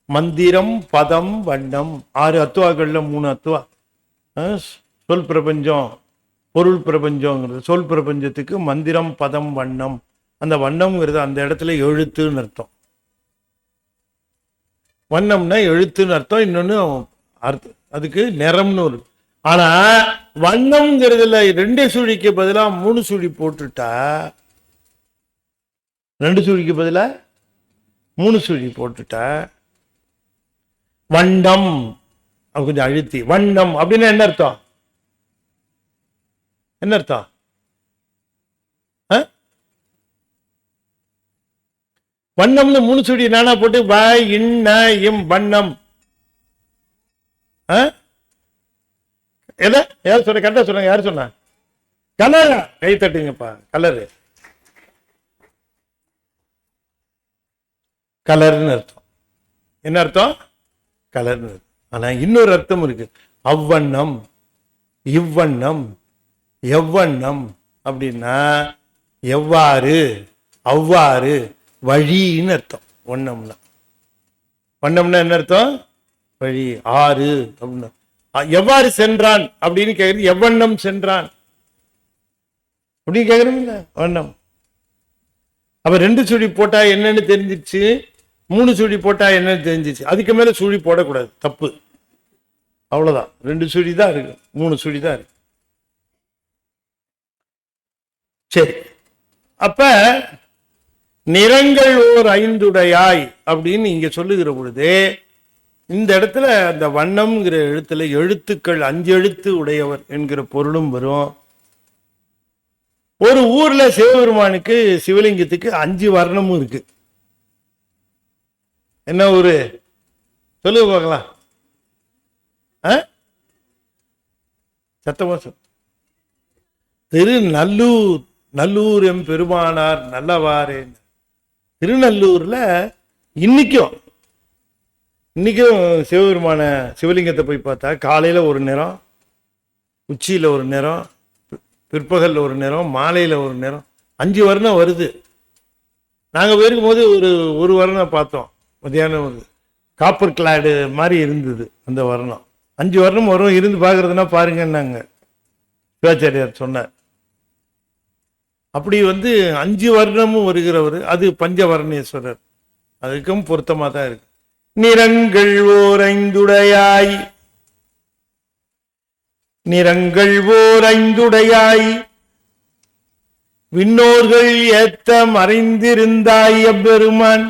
மந்திரம், பதம், வண்ணம். 6 அத்துவாக்கள்ல 3 அத்துவா. சொல் பிரபஞ்சம், பொருள் பிரபஞ்சம்ங்கிறது. சொல் பிரபஞ்சத்துக்கு மந்திரம், பதம், வண்ணம் அந்த வண்ணம்ங்கிறது அந்த இடத்துல எழுத்துன்னு அர்த்தம். வண்ணம்னா எழுத்துன்னு அர்த்தம். இன்னொன்னு அர்த்தம் அதுக்கு நிறம்னு ஒரு. ஆனா வண்ணம்ங்கிறதுல 2 சுழிக்கு பதிலா 3 சுழி போட்டுட்டா, 2 சுழிக்கு பதிலா 3 சுழி போட்டுட்டா வண்ணம். கொஞ்சம் அழுத்தி வண்ணம் அப்படின்னா என்ன அர்த்தம்? என்ன அர்த்தம்? வண்ணம்னு 3 சுழி நானா போட்டு வண்ணம். யார் சொன்ன? கரெக்டா சொன்னாங்க. யாரு சொன்னா? கலரா? கை தட்டுங்கப்பா. கலரு, கலர்னு அர்த்தம். என்ன அர்த்தம்? கலர்னு. ஆனா இன்னொரு அர்த்தம் இருக்கு. அவ்வண்ணம், இவ்வண்ணம், எவ்வண்ணம் அப்படின்னா எவ்வாறு, அவ்வாறு, வழின்னு அர்த்தம். வண்ணம்னா வண்ணம்னா என்ன அர்த்தம்? வழி, ஆறு அப்படின்னா. எவ்வாறு சென்றான் அப்படின்னு கேக்குறது. எவ்வண்ணம் சென்றான் அப்படின்னு கேக்குறீங்கள வண்ணம். அப்ப 2 சுழி போட்டா என்னன்னு தெரிஞ்சிச்சு, 3 சுழி போட்டா என்னன்னு தெரிஞ்சிச்சு. அதுக்கு மேல சுழி போடக்கூடாது, தப்பு. அவ்வளவுதான். 2 சுழி தான் இருக்கு, 3 சுழி தான் இருக்கு. சரி, அப்ப நிறங்கள் ஓர் 5 அப்படின்னு இங்க சொல்லுகிற பொழுது இந்த இடத்துல அந்த வண்ணம்ங்கிற எழுத்துல எழுத்துக்கள் 5 எழுத்து உடையவர் என்கிற பொருளும் வரும். ஒரு ஊர்ல சிவபெருமானுக்கு, சிவலிங்கத்துக்கு 5 வர்ணமும் இருக்கு. என்ன ஊரு சொல்லுங்க பார்க்கலாம். சத்தமா சொல். திருநல்லூர். நல்லூர் எம் பெருமானார் நல்லவாரே. திருநல்லூர்ல இன்னைக்கும் சிவபெருமான சிவலிங்கத்தை போய் பார்த்தா காலையில ஒரு நேரம், உச்சியில ஒரு நேரம், பிற்பகல்ல ஒரு நேரம், மாலையில ஒரு நேரம், 5 வர்ணம் வருது. நாங்க போயிருக்கும் போது ஒரு வர்ணம் பார்த்தோம். மத்தியானம் ஒரு காப்பர் கிளாடு மாதிரி இருந்தது அந்த வர்ணம். 5 வர்ணம் வரும். இருந்து பாக்குறதுன்னா பாருங்கன்னாங்க சிவாச்சாரியார் சொன்னார். அப்படி 5 வர்ணமும் வருகிறவர் அது பஞ்சவர்ணேஸ்வரர். அதுக்கும் பொருத்தமா தான் இருக்கு. நிறங்கள் ஓர் 5 நிறங்கள் ஓர் 5 விண்ணோர்கள் ஏத்த மறைந்திருந்தாய் எம்பெருமான்.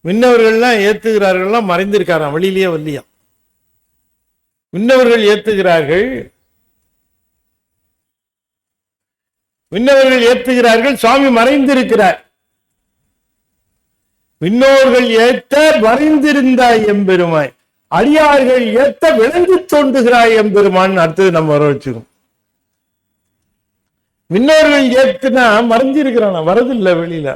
விண்ணவர்கள்லாம் ஏத்துகிறார்கள்லாம் மறைந்திருக்காராம், வெளியிலேயே வரலையா. விண்ணவர்கள் ஏத்துகிறார்கள், விண்ணவர்கள் ஏத்துகிறார்கள், சுவாமி மறைந்திருக்கிறார். விண்ணோர்கள் ஏத்த மறைந்திருந்தாய் எம்பெருமாய், அடியார்கள் ஏத்த விளங்கி தோன்றுகிறாய் எம்பெருமான். அடுத்தது நம்ம வர வச்சுக்கணும். விண்ணோர்கள் ஏத்துனா மறைஞ்சிருக்கிறானா, வரதில்லை வெளியில.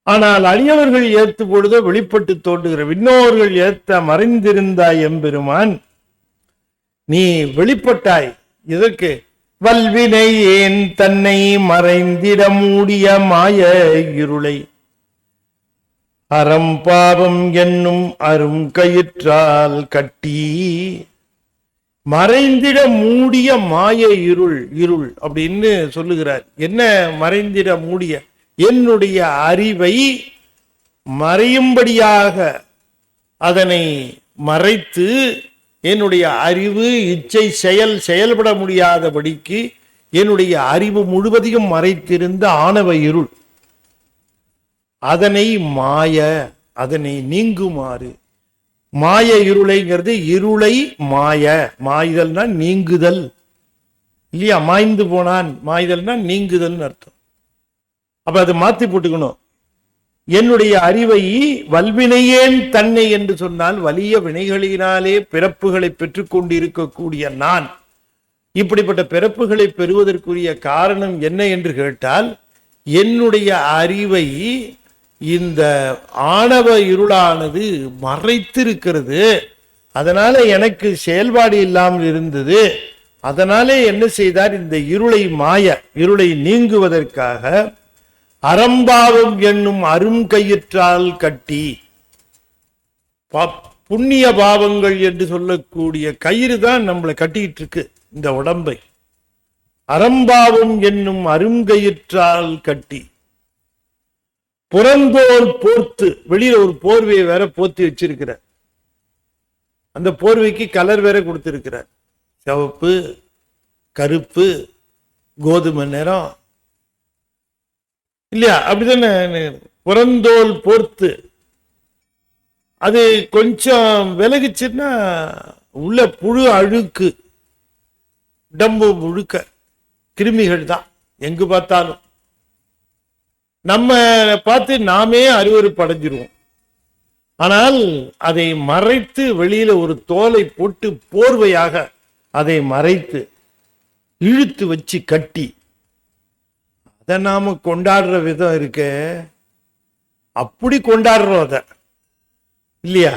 ஆனால் அடியவர்கள் ஏத்து பொழுது வெளிப்பட்டு தோன்றுகிற. விண்ணோர்கள் ஏத்த மறைந்திருந்தாய் எம்பெருமான், நீ வெளிப்பட்டாய். இதற்கு வல்வினை ஏன் தன்னை மறைந்திட மூடிய மாய இருளை அறம்பாவம் என்னும் அரும் கயிற்றால் கட்டி. மறைந்திட மூடிய மாய இருள், இருள் அப்படின்னு சொல்லுகிறார். என்ன மறைந்திட மூடிய? என்னுடைய அறிவை மறையும்படியாக அதனை மறைத்து, என்னுடைய அறிவு இச்சை செயல்பட முடியாதபடிக்கு என்னுடைய அறிவு முழுவதையும் மறைத்திருந்த ஆணவ இருள், அதனை மாய, அதனை நீங்குமாறு. மாய இருளைங்கிறது இருளை மாய, மாய்தல்னா நீங்குதல் இல்லையா. மாய்ந்து போனான், மாய்தல்னா நீங்குதல் அர்த்தம். அப்ப அதை மாத்தி போட்டுக்கணும். என்னுடைய அறிவை வல்வினையேன் தன்னை என்று சொன்னால் வலிய வினைகளினாலே பிறப்புகளை பெற்றுக் கொண்டிருக்கக்கூடிய நான், இப்படிப்பட்ட பிறப்புகளை பெறுவதற்குரிய காரணம் என்ன என்று கேட்டால், என்னுடைய அறிவை இந்த ஆணவ இருளானது மறைத்திருக்கிறது. அதனால எனக்கு செயல்பாடு இல்லாமல் இருந்தது. அதனாலே என்ன செய்தார்? இந்த இருளை மாய, இருளை நீங்குவதற்காக அறம்பாவம் என்னும் அரும் கயிற்றால் கட்டி, புண்ணிய பாவங்கள் என்று சொல்லக்கூடிய கயிறு தான் நம்மளை கட்டிட்டு இருக்கு இந்த உடம்பை. அறம்பாவம் என்னும் அருங்கயிற்றால் கட்டி புறந்தோல் போர்த்து, வெளியில ஒரு போர்வையை வேற போர்த்தி வச்சிருக்கிறார். அந்த போர்வைக்கு கலர் வேற கொடுத்திருக்கிறார். சிவப்பு, கருப்பு, கோதுமை நிறம் இல்லையா? அப்படிதானே? புறந்தோல் போர்த்து. அது கொஞ்சம் விலகுச்சுன்னா உள்ள புழு அழுக்கு, உடம்பு முழுக்க கிருமிகள் தான் எங்கு பார்த்தாலும். நம்ம பார்த்து நாமே அருவருப்படைஞ்சிருவோம். ஆனால் அதை மறைத்து வெளியில ஒரு தோலை போட்டு போர்வையாக அதை மறைத்து இழுத்து வச்சு கட்டி அதை நாம கொண்டாடுற விதம் இருக்க, அப்படி கொண்டாடுறோம் அத இல்லையா?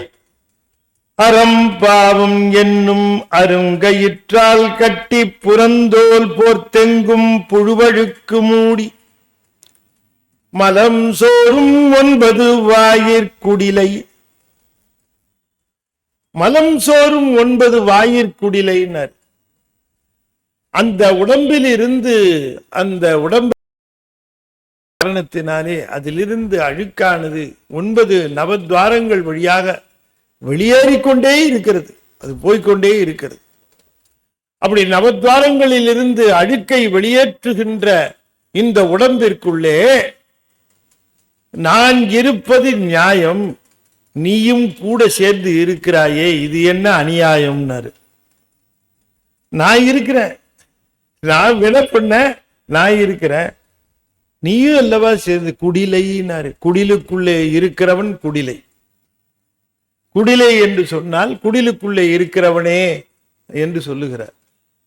அறம்பாவம் என்னும் அருங்கயிற்றால் கட்டி புறந்தோல் போர்த்தெங்கும் புழுவழுக்கு மூடி மலம் சோறும் 9 வாயிற்குடிலை. மலம் சோறும் 9 வாயிற்குடிலைனர். அந்த உடம்பில் இருந்து, அந்த உடம்பு காரணத்தினாலே அதிலிருந்து அழுக்கானது 9 நவத்வாரங்கள் வழியாக வெளியேறிக்கொண்டே இருக்கிறது. அது போய்கொண்டே இருக்கிறது. அப்படி நவத்வாரங்களில் இருந்து அழுக்கை வெளியேற்றுகின்ற இந்த உடம்பிற்குள்ளே நான் இருப்பது நியாயம், நீயும் கூட சேர்ந்து இருக்கிறாயே, இது என்ன அநியாயம்னாரு. நான் இருக்கிறேன், நான் விட பண்ண, நான் இருக்கிறேன், நீயும் அல்லவா சேர்ந்து. குடிலைனாரு. குடிலுக்குள்ளே இருக்கிறவன் குடிலை. குடிலை என்று சொன்னால் குடிலுக்குள்ளே இருக்கிறவனே என்று சொல்லுகிறார்.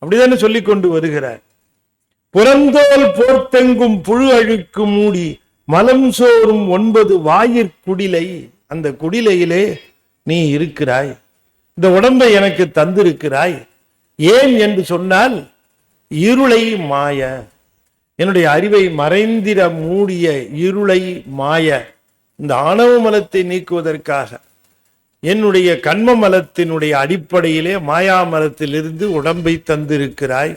அப்படிதானே சொல்லிக் கொண்டு வருகிறார். புறந்தோல் போர்த்தெங்கும் புழு அழுக்கு மூடி மலம் சோறும் 9 வாயிற்குடிலை. அந்த குடிலையிலே நீ இருக்கிறாய். இந்த உடம்பை எனக்கு தந்திருக்கிறாய். ஏன் என்று சொன்னால் இருளை மாய, என்னுடைய அறிவை மறைந்திட மூடிய இருளை மாய, இந்த ஆணவ மலத்தை நீக்குவதற்காக என்னுடைய கண்ம மலத்தினுடைய அடிப்படையிலே மாயா மலத்திலிருந்து உடம்பை தந்திருக்கிறாய்.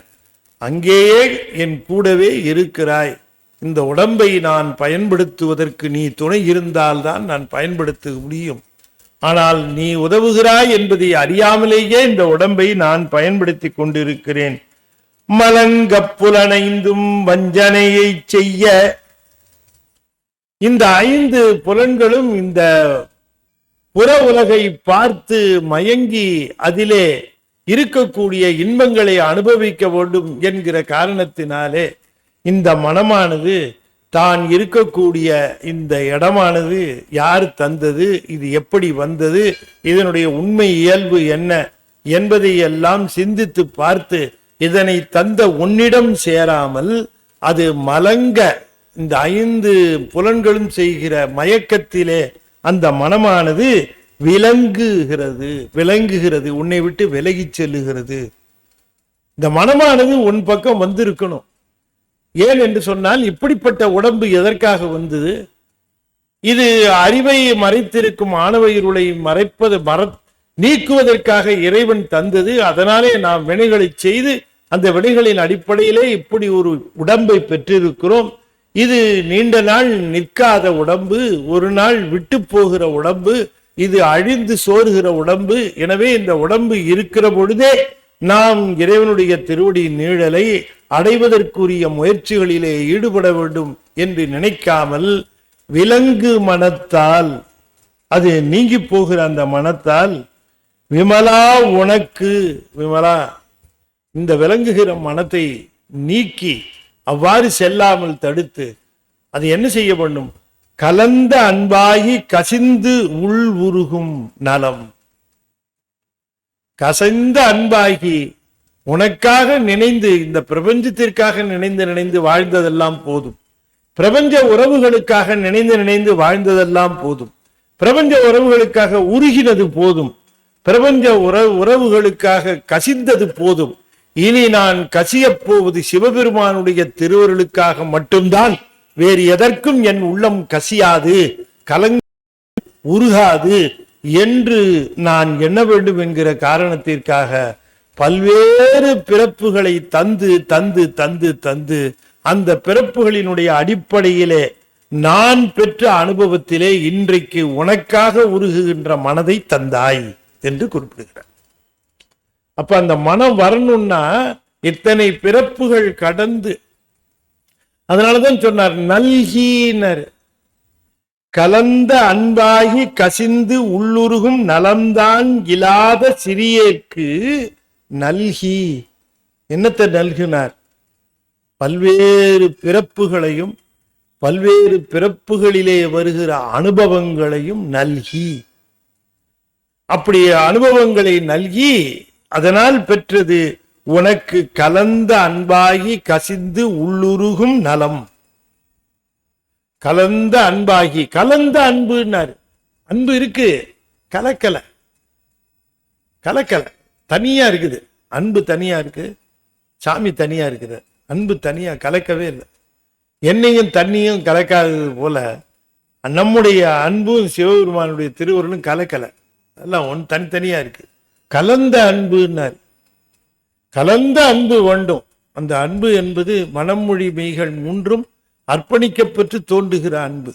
அங்கேயே என் கூடவே இருக்கிறாய். இந்த உடம்பை நான் பயன்படுத்துவதற்கு நீ துணை இருந்தால்தான் நான் பயன்படுத்த முடியும். ஆனால் நீ உதவுகிறாய் என்பதை அறியாமலேயே இந்த உடம்பை நான் பயன்படுத்தி கொண்டிருக்கிறேன். மலங்கப்புலனைந்தும் வஞ்சனையை செய்ய. இந்த 5 புலன்களும் இந்த புற உலகை பார்த்து மயங்கி அதிலே இருக்கக்கூடிய இன்பங்களை அனுபவிக்க வேண்டும் என்கிற காரணத்தினாலே இந்த மனமானது தான் இருக்கக்கூடிய இந்த இடமானது யார் தந்தது, இது எப்படி வந்தது, இதனுடைய உண்மை இயல்பு என்ன என்பதை எல்லாம் சிந்தித்து பார்த்து இதனை தந்த உன்னிடம் சேராமல் அது மலங்க இந்த 5 புலன்களும் செய்கிற மயக்கத்திலே அந்த மனமானது விளங்குகிறது, உன்னை விட்டு விலகி செல்லுகிறது. இந்த மனமானது உன் பக்கம் வந்திருக்கணும். ஏன் என்று சொன்னால் இப்படிப்பட்ட உடம்பு எதற்காக வந்தது? இது அறிவை மறைத்திருக்கும் ஆணவ இருளை நீக்குவதற்காக இறைவன் தந்தது. அதனாலே நாம் வினைகளை செய்து அந்த வினைகளின் அடிப்படையிலே இப்படி ஒரு உடம்பை பெற்றிருக்கிறோம். இது நீண்ட நாள் நிற்காத உடம்பு, ஒரு நாள் விட்டு போகிற உடம்பு, இது அழிந்து சோறுகிற உடம்பு. எனவே இந்த உடம்பு இருக்கிற பொழுதே நாம் இறைவனுடைய திருவடி நீழலை அடைவதற்குரிய முயற்சிகளிலே ஈடுபட வேண்டும் என்று நினைக்காமல் விலங்கு மனத்தால், அது நீங்கி போகிற அந்த மனத்தால், விமலா உனக்கு, விமலா இந்த விளங்குகிற மனத்தை நீக்கி அவ்வாறு செல்லாமல் தடுத்து அது என்ன செய்ய வேண்டும்? கலந்த அன்பாகி கசிந்து உள் உருகும் நலம். கசைந்த அன்பாகி உனக்காக நினைந்து, இந்த பிரபஞ்சத்திற்காக நினைந்து வாழ்ந்ததெல்லாம் போதும். பிரபஞ்ச உறவுகளுக்காக நினைந்து வாழ்ந்ததெல்லாம் போதும். பிரபஞ்ச உறவுகளுக்காக உருகினது போதும். பிரபஞ்ச உறவுகளுக்காக கசிந்தது போதும். இனி நான் கசியப் போவது சிவபெருமானுடைய திருவருளுக்காக மட்டும்தான். வேறு எதற்கும் என் உள்ளம் கசியாது, உருகாது என்று நான் எண்ண வேண்டும் என்கிற காரணத்திற்காக பல்வேறு பிறப்புகளை தந்து தந்து தந்து தந்து அந்த பிறப்புகளினுடைய அடிப்படையிலே நான் பெற்ற அனுபவத்திலே இன்றைக்கு உனக்காக உருகுகின்ற மனதை தந்தாய் என்று குறிப்பிடுகிறார். அப்ப அந்த மனம் வரணும்னா இத்தனை பிறப்புகள் கடந்து, அதனாலதான் சொன்னார் நல்கினர், கலந்த அன்பாகி கசிந்து உள்ளுருகும் நலம்தான் இல்லாத சிறியேற்கு நல்கி. என்னத்தை நல்கினார்? பல்வேறு பிறப்புகளையும் பல்வேறு பிறப்புகளிலே வருகிற அனுபவங்களையும் நல்கி. அப்படி அனுபவங்களை நல்கி அதனால் பெற்றது உனக்கு கலந்த அன்பாகி கசிந்து உள்ளுருகும் நலம். கலந்த அன்பாகி, கலந்த அன்புன்னாரு. அன்பு இருக்கு, கலக்கல கலக்கல, தனியா இருக்குது. அன்பு தனியா இருக்கு, சாமி தனியா இருக்குது. அன்பு தனியா கலக்கவே இல்லை. எண்ணெயும் தண்ணியும் கலக்காதது போல நம்முடைய அன்பும் சிவபெருமானுடைய திருவருளும் கலக்கல, எல்லாம் தனித்தனியா இருக்கு. கலந்த அன்புன்னாரு. கலந்த அன்பு வேண்டும். அந்த அன்பு என்பது மனம் மொழி மெய்கள் மூன்றும் அர்ப்பணிக்கப்பட்டு தோன்றுகிற அன்பு.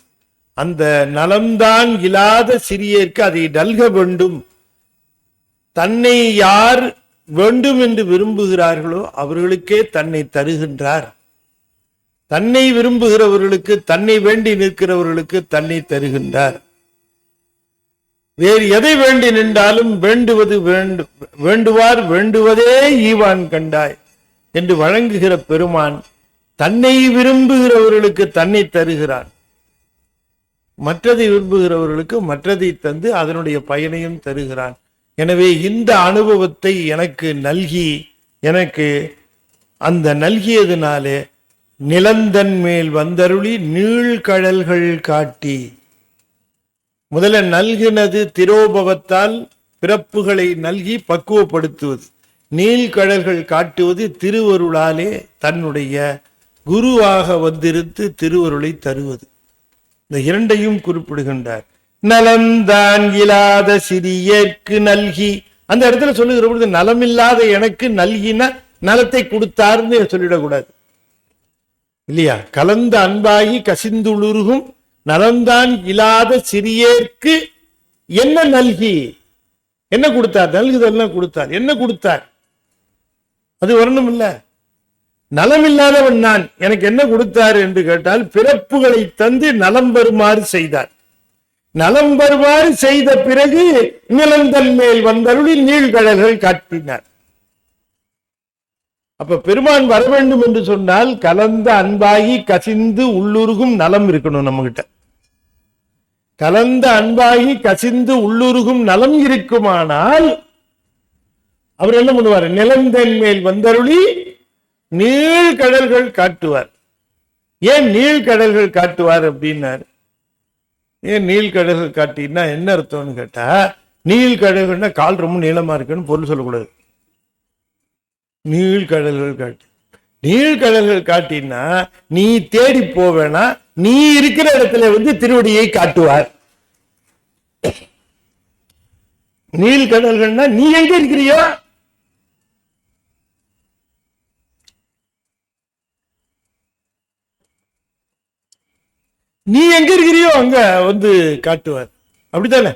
அந்த நலம்தான் இல்லாத சிறியருக்கு அதை நல்க வேண்டும். தன்னை யார் வேண்டும் என்று விரும்புகிறார்களோ அவர்களுக்கே தன்னை தருகின்றார். தன்னை விரும்புகிறவர்களுக்கு, தன்னை வேண்டி நிற்கிறவர்களுக்கு தன்னை தருகின்றார். வேறு எதை வேண்டி நின்றாலும் வேண்டுவார் வேண்டுவதே ஈவான் கண்டாய் என்று வழங்குகிற பெருமான் தன்னை விரும்புகிறவர்களுக்கு தன்னை தருகிறான். மற்றதை விரும்புகிறவர்களுக்கு மற்றதை தந்து அதனுடைய பயனையும் தருகிறான். எனவே இந்த அனுபவத்தை எனக்கு நல்கி, எனக்கு அந்த நல்கியதுனாலே நிலந்தன் மேல் வந்தருளி நீழ்கழல்கள் காட்டி. முதல்ல நல்கினது திரோபவத்தால் பிறப்புகளை நல்கி பக்குவப்படுத்துவது, நீழ்கழல்கள் காட்டுவது திருவருளாலே தன்னுடைய குருவாக வந்திருந்து திருவருளை தருவது. இந்த இரண்டையும் குறிப்பிடுகின்றார். நலம்தான் இல்லாத சிறியேற்கு நல்கி. அந்த இடத்துல சொல்லுகிற பொழுது நலமில்லாத எனக்கு நல்கின நலத்தை கொடுத்தார்னு சொல்லிடக்கூடாது இல்லையா? கலந்த அன்பாகி கசிந்துளுருகும் நலம்தான் இல்லாத சிறியேற்கு என்ன நல்கி, என்ன கொடுத்தார்? நல்குதல் கொடுத்தார். என்ன கொடுத்தார்? அது வரணும் இல்ல. நலமில்லாதவன் நான், எனக்கு என்ன கொடுத்தார் என்று கேட்டால் பிறப்புகளை தந்து நலம் பெறுமாறு செய்தார். நலம் பெறுமாறு செய்த பிறகு நிலந்தன் மேல் வந்தருளி நீழ்கழல்கள் காட்டினார். அப்ப பெருமான் வர வேண்டும் என்று சொன்னால் கலந்த அன்பாகி கசிந்து உள்ளுருகும் நலம் இருக்கணும். நம்ம கிட்ட கலந்த அன்பாகி கசிந்து உள்ளுருகும் நலம் இருக்குமானால் அவர் என்ன பண்ணுவார்? நிலந்தன் மேல் வந்தருளி நீழ்கடல்கள் காட்டுவார். ஏன் நீழ்கடல்கள் காட்டுவார் அப்படின்னாரு. ஏன் நீழ்கடல்கள் காட்டினா என்ன அர்த்தம்னு கேட்டா, நீழ்கடல்கள்னா கால் ரொம்ப நீளமா இருக்குன்னு பொருள் சொல்லக்கூடாது. நீழ்கடல்கள் காட்டி, நீழ்கடல்கள் காட்டினா நீ தேடி போவேனா, நீ இருக்கிற இடத்துல வந்து திருவடியை காட்டுவார். நீழ்கடல்கள்னா நீ எங்க இருக்கிறியோ நீ எங்க இருக்கிறியோ அங்க வந்து காட்டுவார். அப்படித்தானே?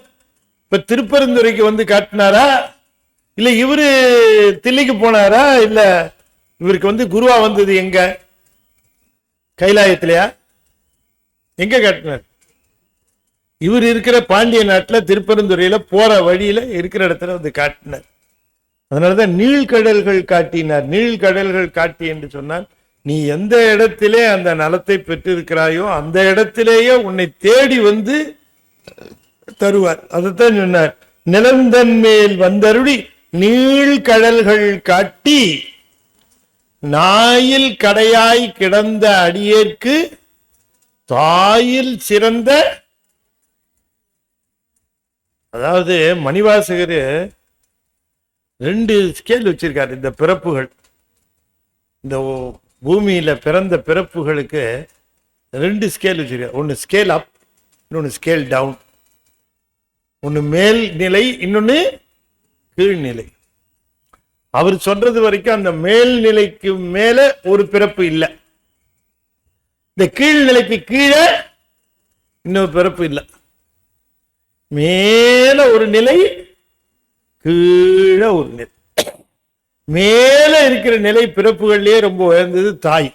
இப்ப திருப்பரந்துரைக்கு வந்து காட்டினாரா, இல்ல இவரு தில்லைக்கு போனாரா, இல்ல இவருக்கு வந்து குருவா வந்தது எங்க? கைலாயத்திலையா? எங்க காட்டினார்? இவர் இருக்கிற பாண்டிய நாட்டுல திருப்பரந்துரையில போற வழியில இருக்கிற இடத்துல வந்து காட்டினார். அதனாலதான் நீழ்கடல்கள் காட்டினார். நீழ்கடல்கள் காட்டி என்று சொன்னால் நீ எந்த இடத்திலே அந்த நலத்தை பெற்றிருக்கிறாயோ அந்த இடத்திலேயே உன்னை தேடி வந்து தருவார். அதைத்தான் சொன்னார். நிலந்தன் மேல் வந்தருளி நீழ்கடல்கள் காட்டி நாயில் கடையாய் கிடந்த அடியேற்கு தாயில் சிறந்த. அதாவது மணிவாசகர் 2 ஸ்கேல் வச்சிருக்காரு. இந்த பிறப்புகள், இந்த பூமியில பிறந்த பிறப்புகளுக்கு 2 ஸ்கேல் வச்சிருக்காரு. ஒன்னு ஸ்கேல் அப், இன்னொன்னு ஸ்கேல் டவுன். ஒன்னு மேல் நிலை, இன்னொன்னு கீழ்நிலை. அவர் சொல்றது வரைக்கும் அந்த மேல்நிலைக்கு மேல ஒரு பிறப்பு இல்லை, இந்த கீழ்நிலைக்கு கீழே இன்னொரு பிறப்பு இல்லை. மேல ஒரு நிலை, கீழே ஒரு நிலை. மேல இருக்கிற நிலை பிறப்புகள்லயே ரொம்ப உயர்ந்தது தாய்.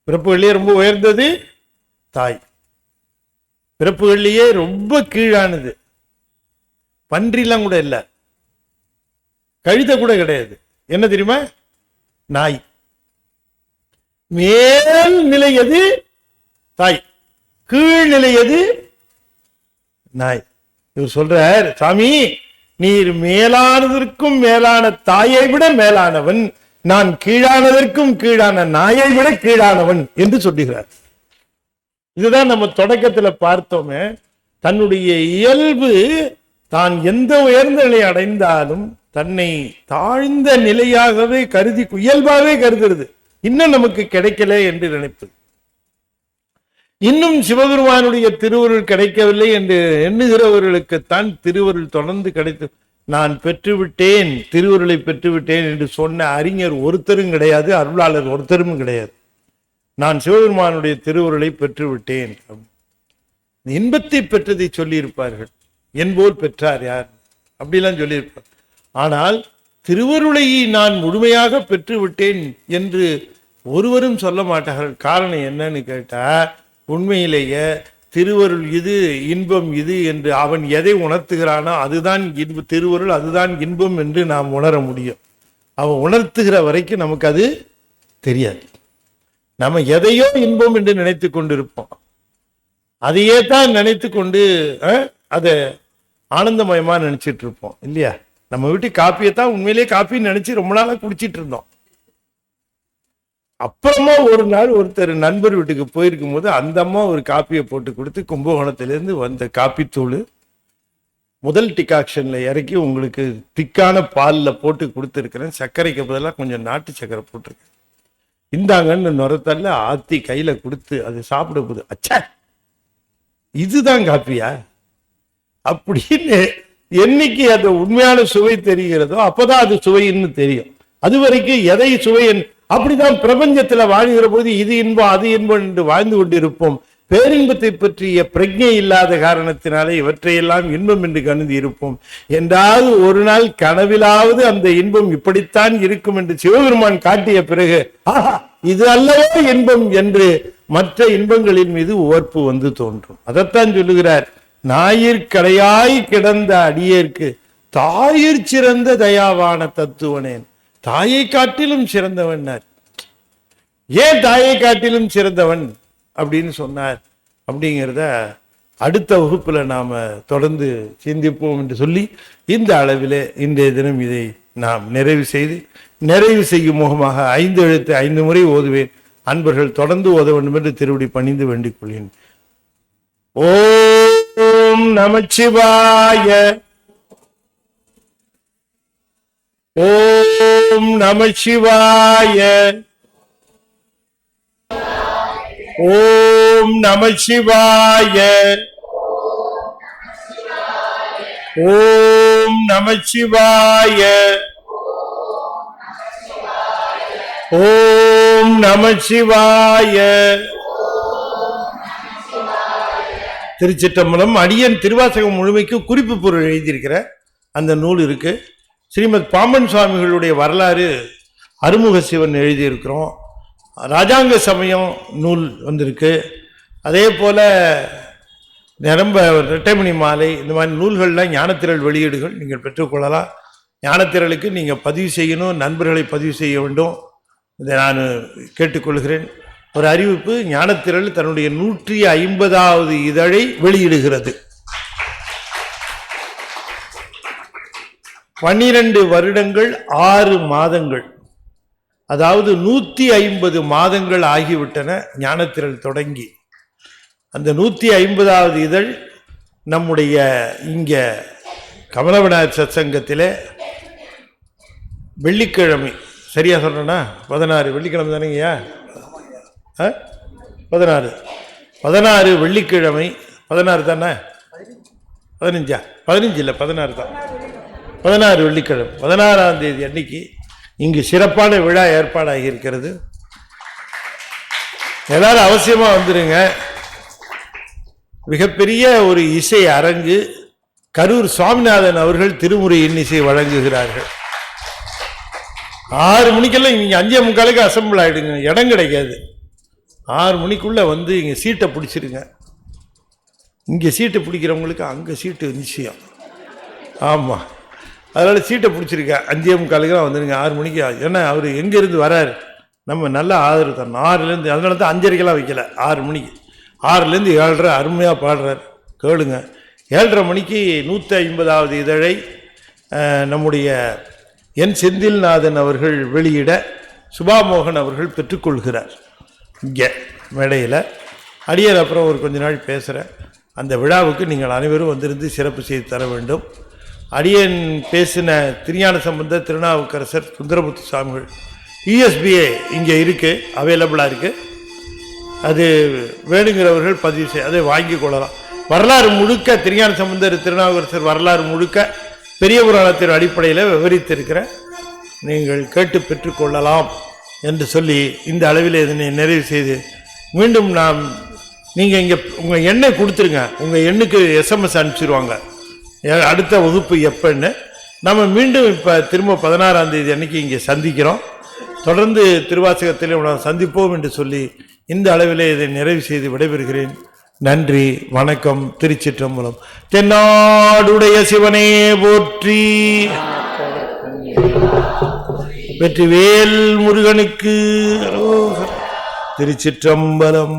பிறப்புகள்லயே ரொம்ப உயர்ந்தது தாய். பிறப்புகள்லயே ரொம்ப கீழானது பன்றிலாம் கூட இல்லை, கழுத கூட கிடையாது. என்ன தெரியுமா? நாய். மேல் நிலை எது? தாய். கீழ்நிலை எது? நாய். இவர் சொல்றார், சாமி நீர் மேலானதற்கும் மேலான தாயை விட மேலானவன், நான் கீழானதற்கும் கீழான நாயை விட கீழானவன் என்று சொல்லுகிறார். இதுதான் நம்ம தொடக்கத்துல பார்த்தோமே. தன்னுடைய இயல்பு தான் எந்த உயர்ந்த நிலை அடைந்தாலும் தன்னை தாழ்ந்த நிலையாகவே கருதி இயல்பாகவே கருதுறது. இன்னும் நமக்கு கிடைக்கல என்று நினைப்பது, இன்னும் சிவபெருமானுடைய திருவருள் கிடைக்கவில்லை என்று எண்ணுகிறவர்களுக்குத்தான் திருவருள் தொடர்ந்து கிடைத்து, நான் பெற்றுவிட்டேன், திருவருளை பெற்றுவிட்டேன் என்று சொன்ன அறிஞர் ஒருத்தரும் கிடையாது, அருளாளர் ஒருத்தரும் கிடையாது. நான் சிவபெருமானுடைய திருவருளை பெற்றுவிட்டேன், இன்பத்தை பெற்றதை சொல்லியிருப்பார்கள். என்போல் பெற்றார் யார் அப்படிலாம் சொல்லியிருப்பார். ஆனால் திருவருளை நான் முழுமையாக பெற்றுவிட்டேன் என்று ஒருவரும் சொல்ல மாட்டார்கள். காரணம் என்னன்னு கேட்டா, உண்மையிலேயே திருவருள் இது, இன்பம் இது என்று அவன் எதை உணர்த்துகிறானோ அதுதான் திருவருள், அதுதான் இன்பம் என்று நாம் உணர முடியும். அவன் உணர்த்துகிற வரைக்கும் நமக்கு அது தெரியாது. நம்ம எதையோ இன்பம் என்று நினைத்து கொண்டிருப்போம். அதையே தான் நினைத்து கொண்டு அதை ஆனந்தமயமா நினைச்சிட்டு இருப்போம் இல்லையா? நம்ம வீட்டு காப்பியை தான் உண்மையிலேயே காப்பின்னு நினைச்சு ரொம்ப நாளா குடிச்சிட்டு இருந்தோம். அப்புறமா ஒரு நாள் ஒருத்தர் நண்பர் வீட்டுக்கு போயிருக்கும் போது அந்த அம்மா ஒரு காப்பியை போட்டு கொடுத்து, கும்பகோணத்திலிருந்து வந்த காப்பி தூள் முதல் டிகாக்ஷன்ல இறக்கி உங்களுக்கு திக்கான பாலில் போட்டு கொடுத்துருக்கிறேன், சர்க்கரைக்கு பதிலாக கொஞ்சம் நாட்டு சர்க்கரை போட்டிருக்கேன், இந்தாங்கன்னு நுரத்தல்ல ஆத்தி கையில கொடுத்து அது சாப்பிட போது, அச்சா இதுதான் காப்பியா அப்படின்னு என்னைக்கு அது உண்மையான சுவை தெரிகிறதோ அப்பதான் அது சுவைன்னு தெரியும். அது வரைக்கும் எதை சுவை, அப்படிதான் பிரபஞ்சத்துல வாழ்கிற போது இது இன்பம் அது இன்பம் என்று வாழ்ந்து கொண்டிருப்போம். பேரின்பத்தை பற்றிய பிரஜை இல்லாத காரணத்தினாலே இவற்றையெல்லாம் இன்பம் என்று கருதி இருப்போம். என்றால் ஒரு நாள் கனவிலாவது அந்த இன்பம் இப்படித்தான் இருக்கும் என்று சிவபெருமான் காட்டிய பிறகு, ஆஹா இது அல்லவோ இன்பம் என்று மற்ற இன்பங்களின் மீது உவர்ப்பு வந்து தோன்றும். அதைத்தான் சொல்லுகிறார், ஞாயிற்கடையாய் கிடந்த அடியேற்கு தாயிற் சிறந்த தயாவான தத்துவனேன். தாயை காட்டிலும் சிறந்தவன். ஏன் தாயை காட்டிலும் சிறந்தவன் அப்படின்னு சொன்னார் அப்படிங்கிறத அடுத்த வகுப்புல நாம தொடர்ந்து சிந்திப்போம் என்று சொல்லி இந்த அளவில் இன்றைய தினம் இதை நாம் நிறைவு செய்யும் முகமாக 5 எழுத்து 5 முறை ஓதுவேன். அன்பர்கள் தொடர்ந்து ஓத வேண்டும் என்று திருவடி பணிந்து வேண்டிக் கொள்கிறேன். ஓம் நமச்சிவாய. ஓம் நமசிவாய. ஓம் நமசிவாய. ஓம் நமசிவாய. ஓம் நமசிவாய. திருச்சிற்றம்பலம். அடியன் திருவாசகம் முழுமைக்கு குறிப்பு பொருள் எழுதியிருக்கிற அந்த நூல் இருக்கு. ஸ்ரீமத் பாம்பன் சுவாமிகளுடைய வரலாறு அருமுக சிவன் எழுதியிருக்கிறோம். ராஜாங்க சமயம் நூல் வந்திருக்கு. அதே போல நிரம்ப இரட்டைமணி மாலை, இந்த மாதிரி நூல்கள்லாம் ஞானத்திரள் வெளியீடுகள் நீங்கள் பெற்றுக்கொள்ளலாம். ஞானத்திரளுக்கு நீங்கள் பதிவு செய்யணும், நண்பர்களை பதிவு செய்ய வேண்டும். இதை நான் கேட்டுக்கொள்கிறேன். ஒரு அறிவிப்பு, ஞானத்திரள் தன்னுடைய 150வது இதழை வெளியிடுகிறது. 12 வருடங்கள் 6 மாதங்கள், அதாவது 150 மாதங்கள் ஆகிவிட்டன ஞானத்திரள் தொடங்கி. அந்த 150வது இதழ் நம்முடைய இங்க கமலவிநாயகர் சத்சங்கத்திலே வெள்ளிக்கிழமை, சரியா சொல்றேன்னா 16 வெள்ளிக்கிழமை தானேங்கய்யா? 16 வெள்ளிக்கிழமை, 16 தானே? 15 இல்லை 16 தான். 16 வெள்ளிக்கிழமை 16ஆம் தேதி அன்னைக்கு இங்கு சிறப்பான விழா ஏற்பாடாகி இருக்கிறது. எல்லாரும் அவசியமா வந்துருங்க. மிகப்பெரிய ஒரு இசை அரங்கு. கரூர் சுவாமிநாதன் அவர்கள் திருமுறை இன்னிசை வழங்குகிறார்கள். 6 மணிக்கெல்லாம் இங்க 5:45 அசம்பிள் ஆயிடுங்க. இடம் கிடைக்காது. 6 மணிக்குள்ள வந்து இங்க சீட்டை பிடிச்சிருங்க. இங்க சீட்டை பிடிக்கிறவங்களுக்கு அங்க சீட்டு நிச்சயம். ஆமா, அதனால சீட்டை பிடிச்சிருக்கேன். 5:45 வந்துடுங்க. 6 மணிக்கு. ஏன்னா அவர் எங்கேருந்து வராரு, நம்ம நல்ல ஆதரவு தரணும். 6லேருந்து, அதனால தான் 5:30 வைக்கல, 6 மணிக்கு. 6லேருந்து 7:30 அருமையாக பாடுறார், கேளுங்க. 7:30 மணிக்கு 150வது இதழை நம்முடைய என் செந்தில்நாதன் அவர்கள் வெளியிட சுபாமோகன் அவர்கள் பெற்றுக்கொள்கிறார் இங்கே மேடையில். அடியார் அப்புறம் ஒரு கொஞ்ச நாள் பேசுகிறேன். அந்த விழாவுக்கு நீங்கள் அனைவரும் வந்திருந்து சிறப்பு செய்து தர வேண்டும். அடியன் பேசின திருஞான சம்பந்தர், திருநாவுக்கரசர், சுந்தரமுத்து சுவாமிகள் யூஎஸ்பிஏ இங்கே இருக்குது, அவைலபிளாக இருக்குது. அது வேணுங்கிறவர்கள் பதிவு செய்ய அதை வாங்கி கொள்ளலாம். வரலாறு முழுக்க திருஞான சம்பந்தர், திருநாவுக்கரசர் வரலாறு முழுக்க பெரிய புராணத்தின் அடிப்படையில் விவரித்திருக்கிறேன். நீங்கள் கேட்டு பெற்றுக்கொள்ளலாம் என்று சொல்லி இந்த அளவில் இதனை நிறைவு செய்து மீண்டும் நாம் நீங்கள் இங்கே உங்கள் எண்ணை கொடுத்துருங்க. உங்கள் எண்ணுக்கு எஸ்எம்எஸ் அனுப்பிச்சிடுவாங்க அடுத்த வகுப்பு எப்பன்னு. நம்ம மீண்டும் இப்போ திரும்ப 16ஆம் தேதி அன்னைக்கு இங்கே சந்திக்கிறோம். தொடர்ந்து திருவாசகத்தில் சந்திப்போம் என்று சொல்லி இந்த அளவிலே இதை நிறைவு செய்து விடைபெறுகிறேன். நன்றி, வணக்கம். திருச்சிற்றம்பலம். தென்னாடுடைய சிவனே போற்றி. வெற்றிவேல் முருகனுக்கு. திருச்சிற்றம்பலம்.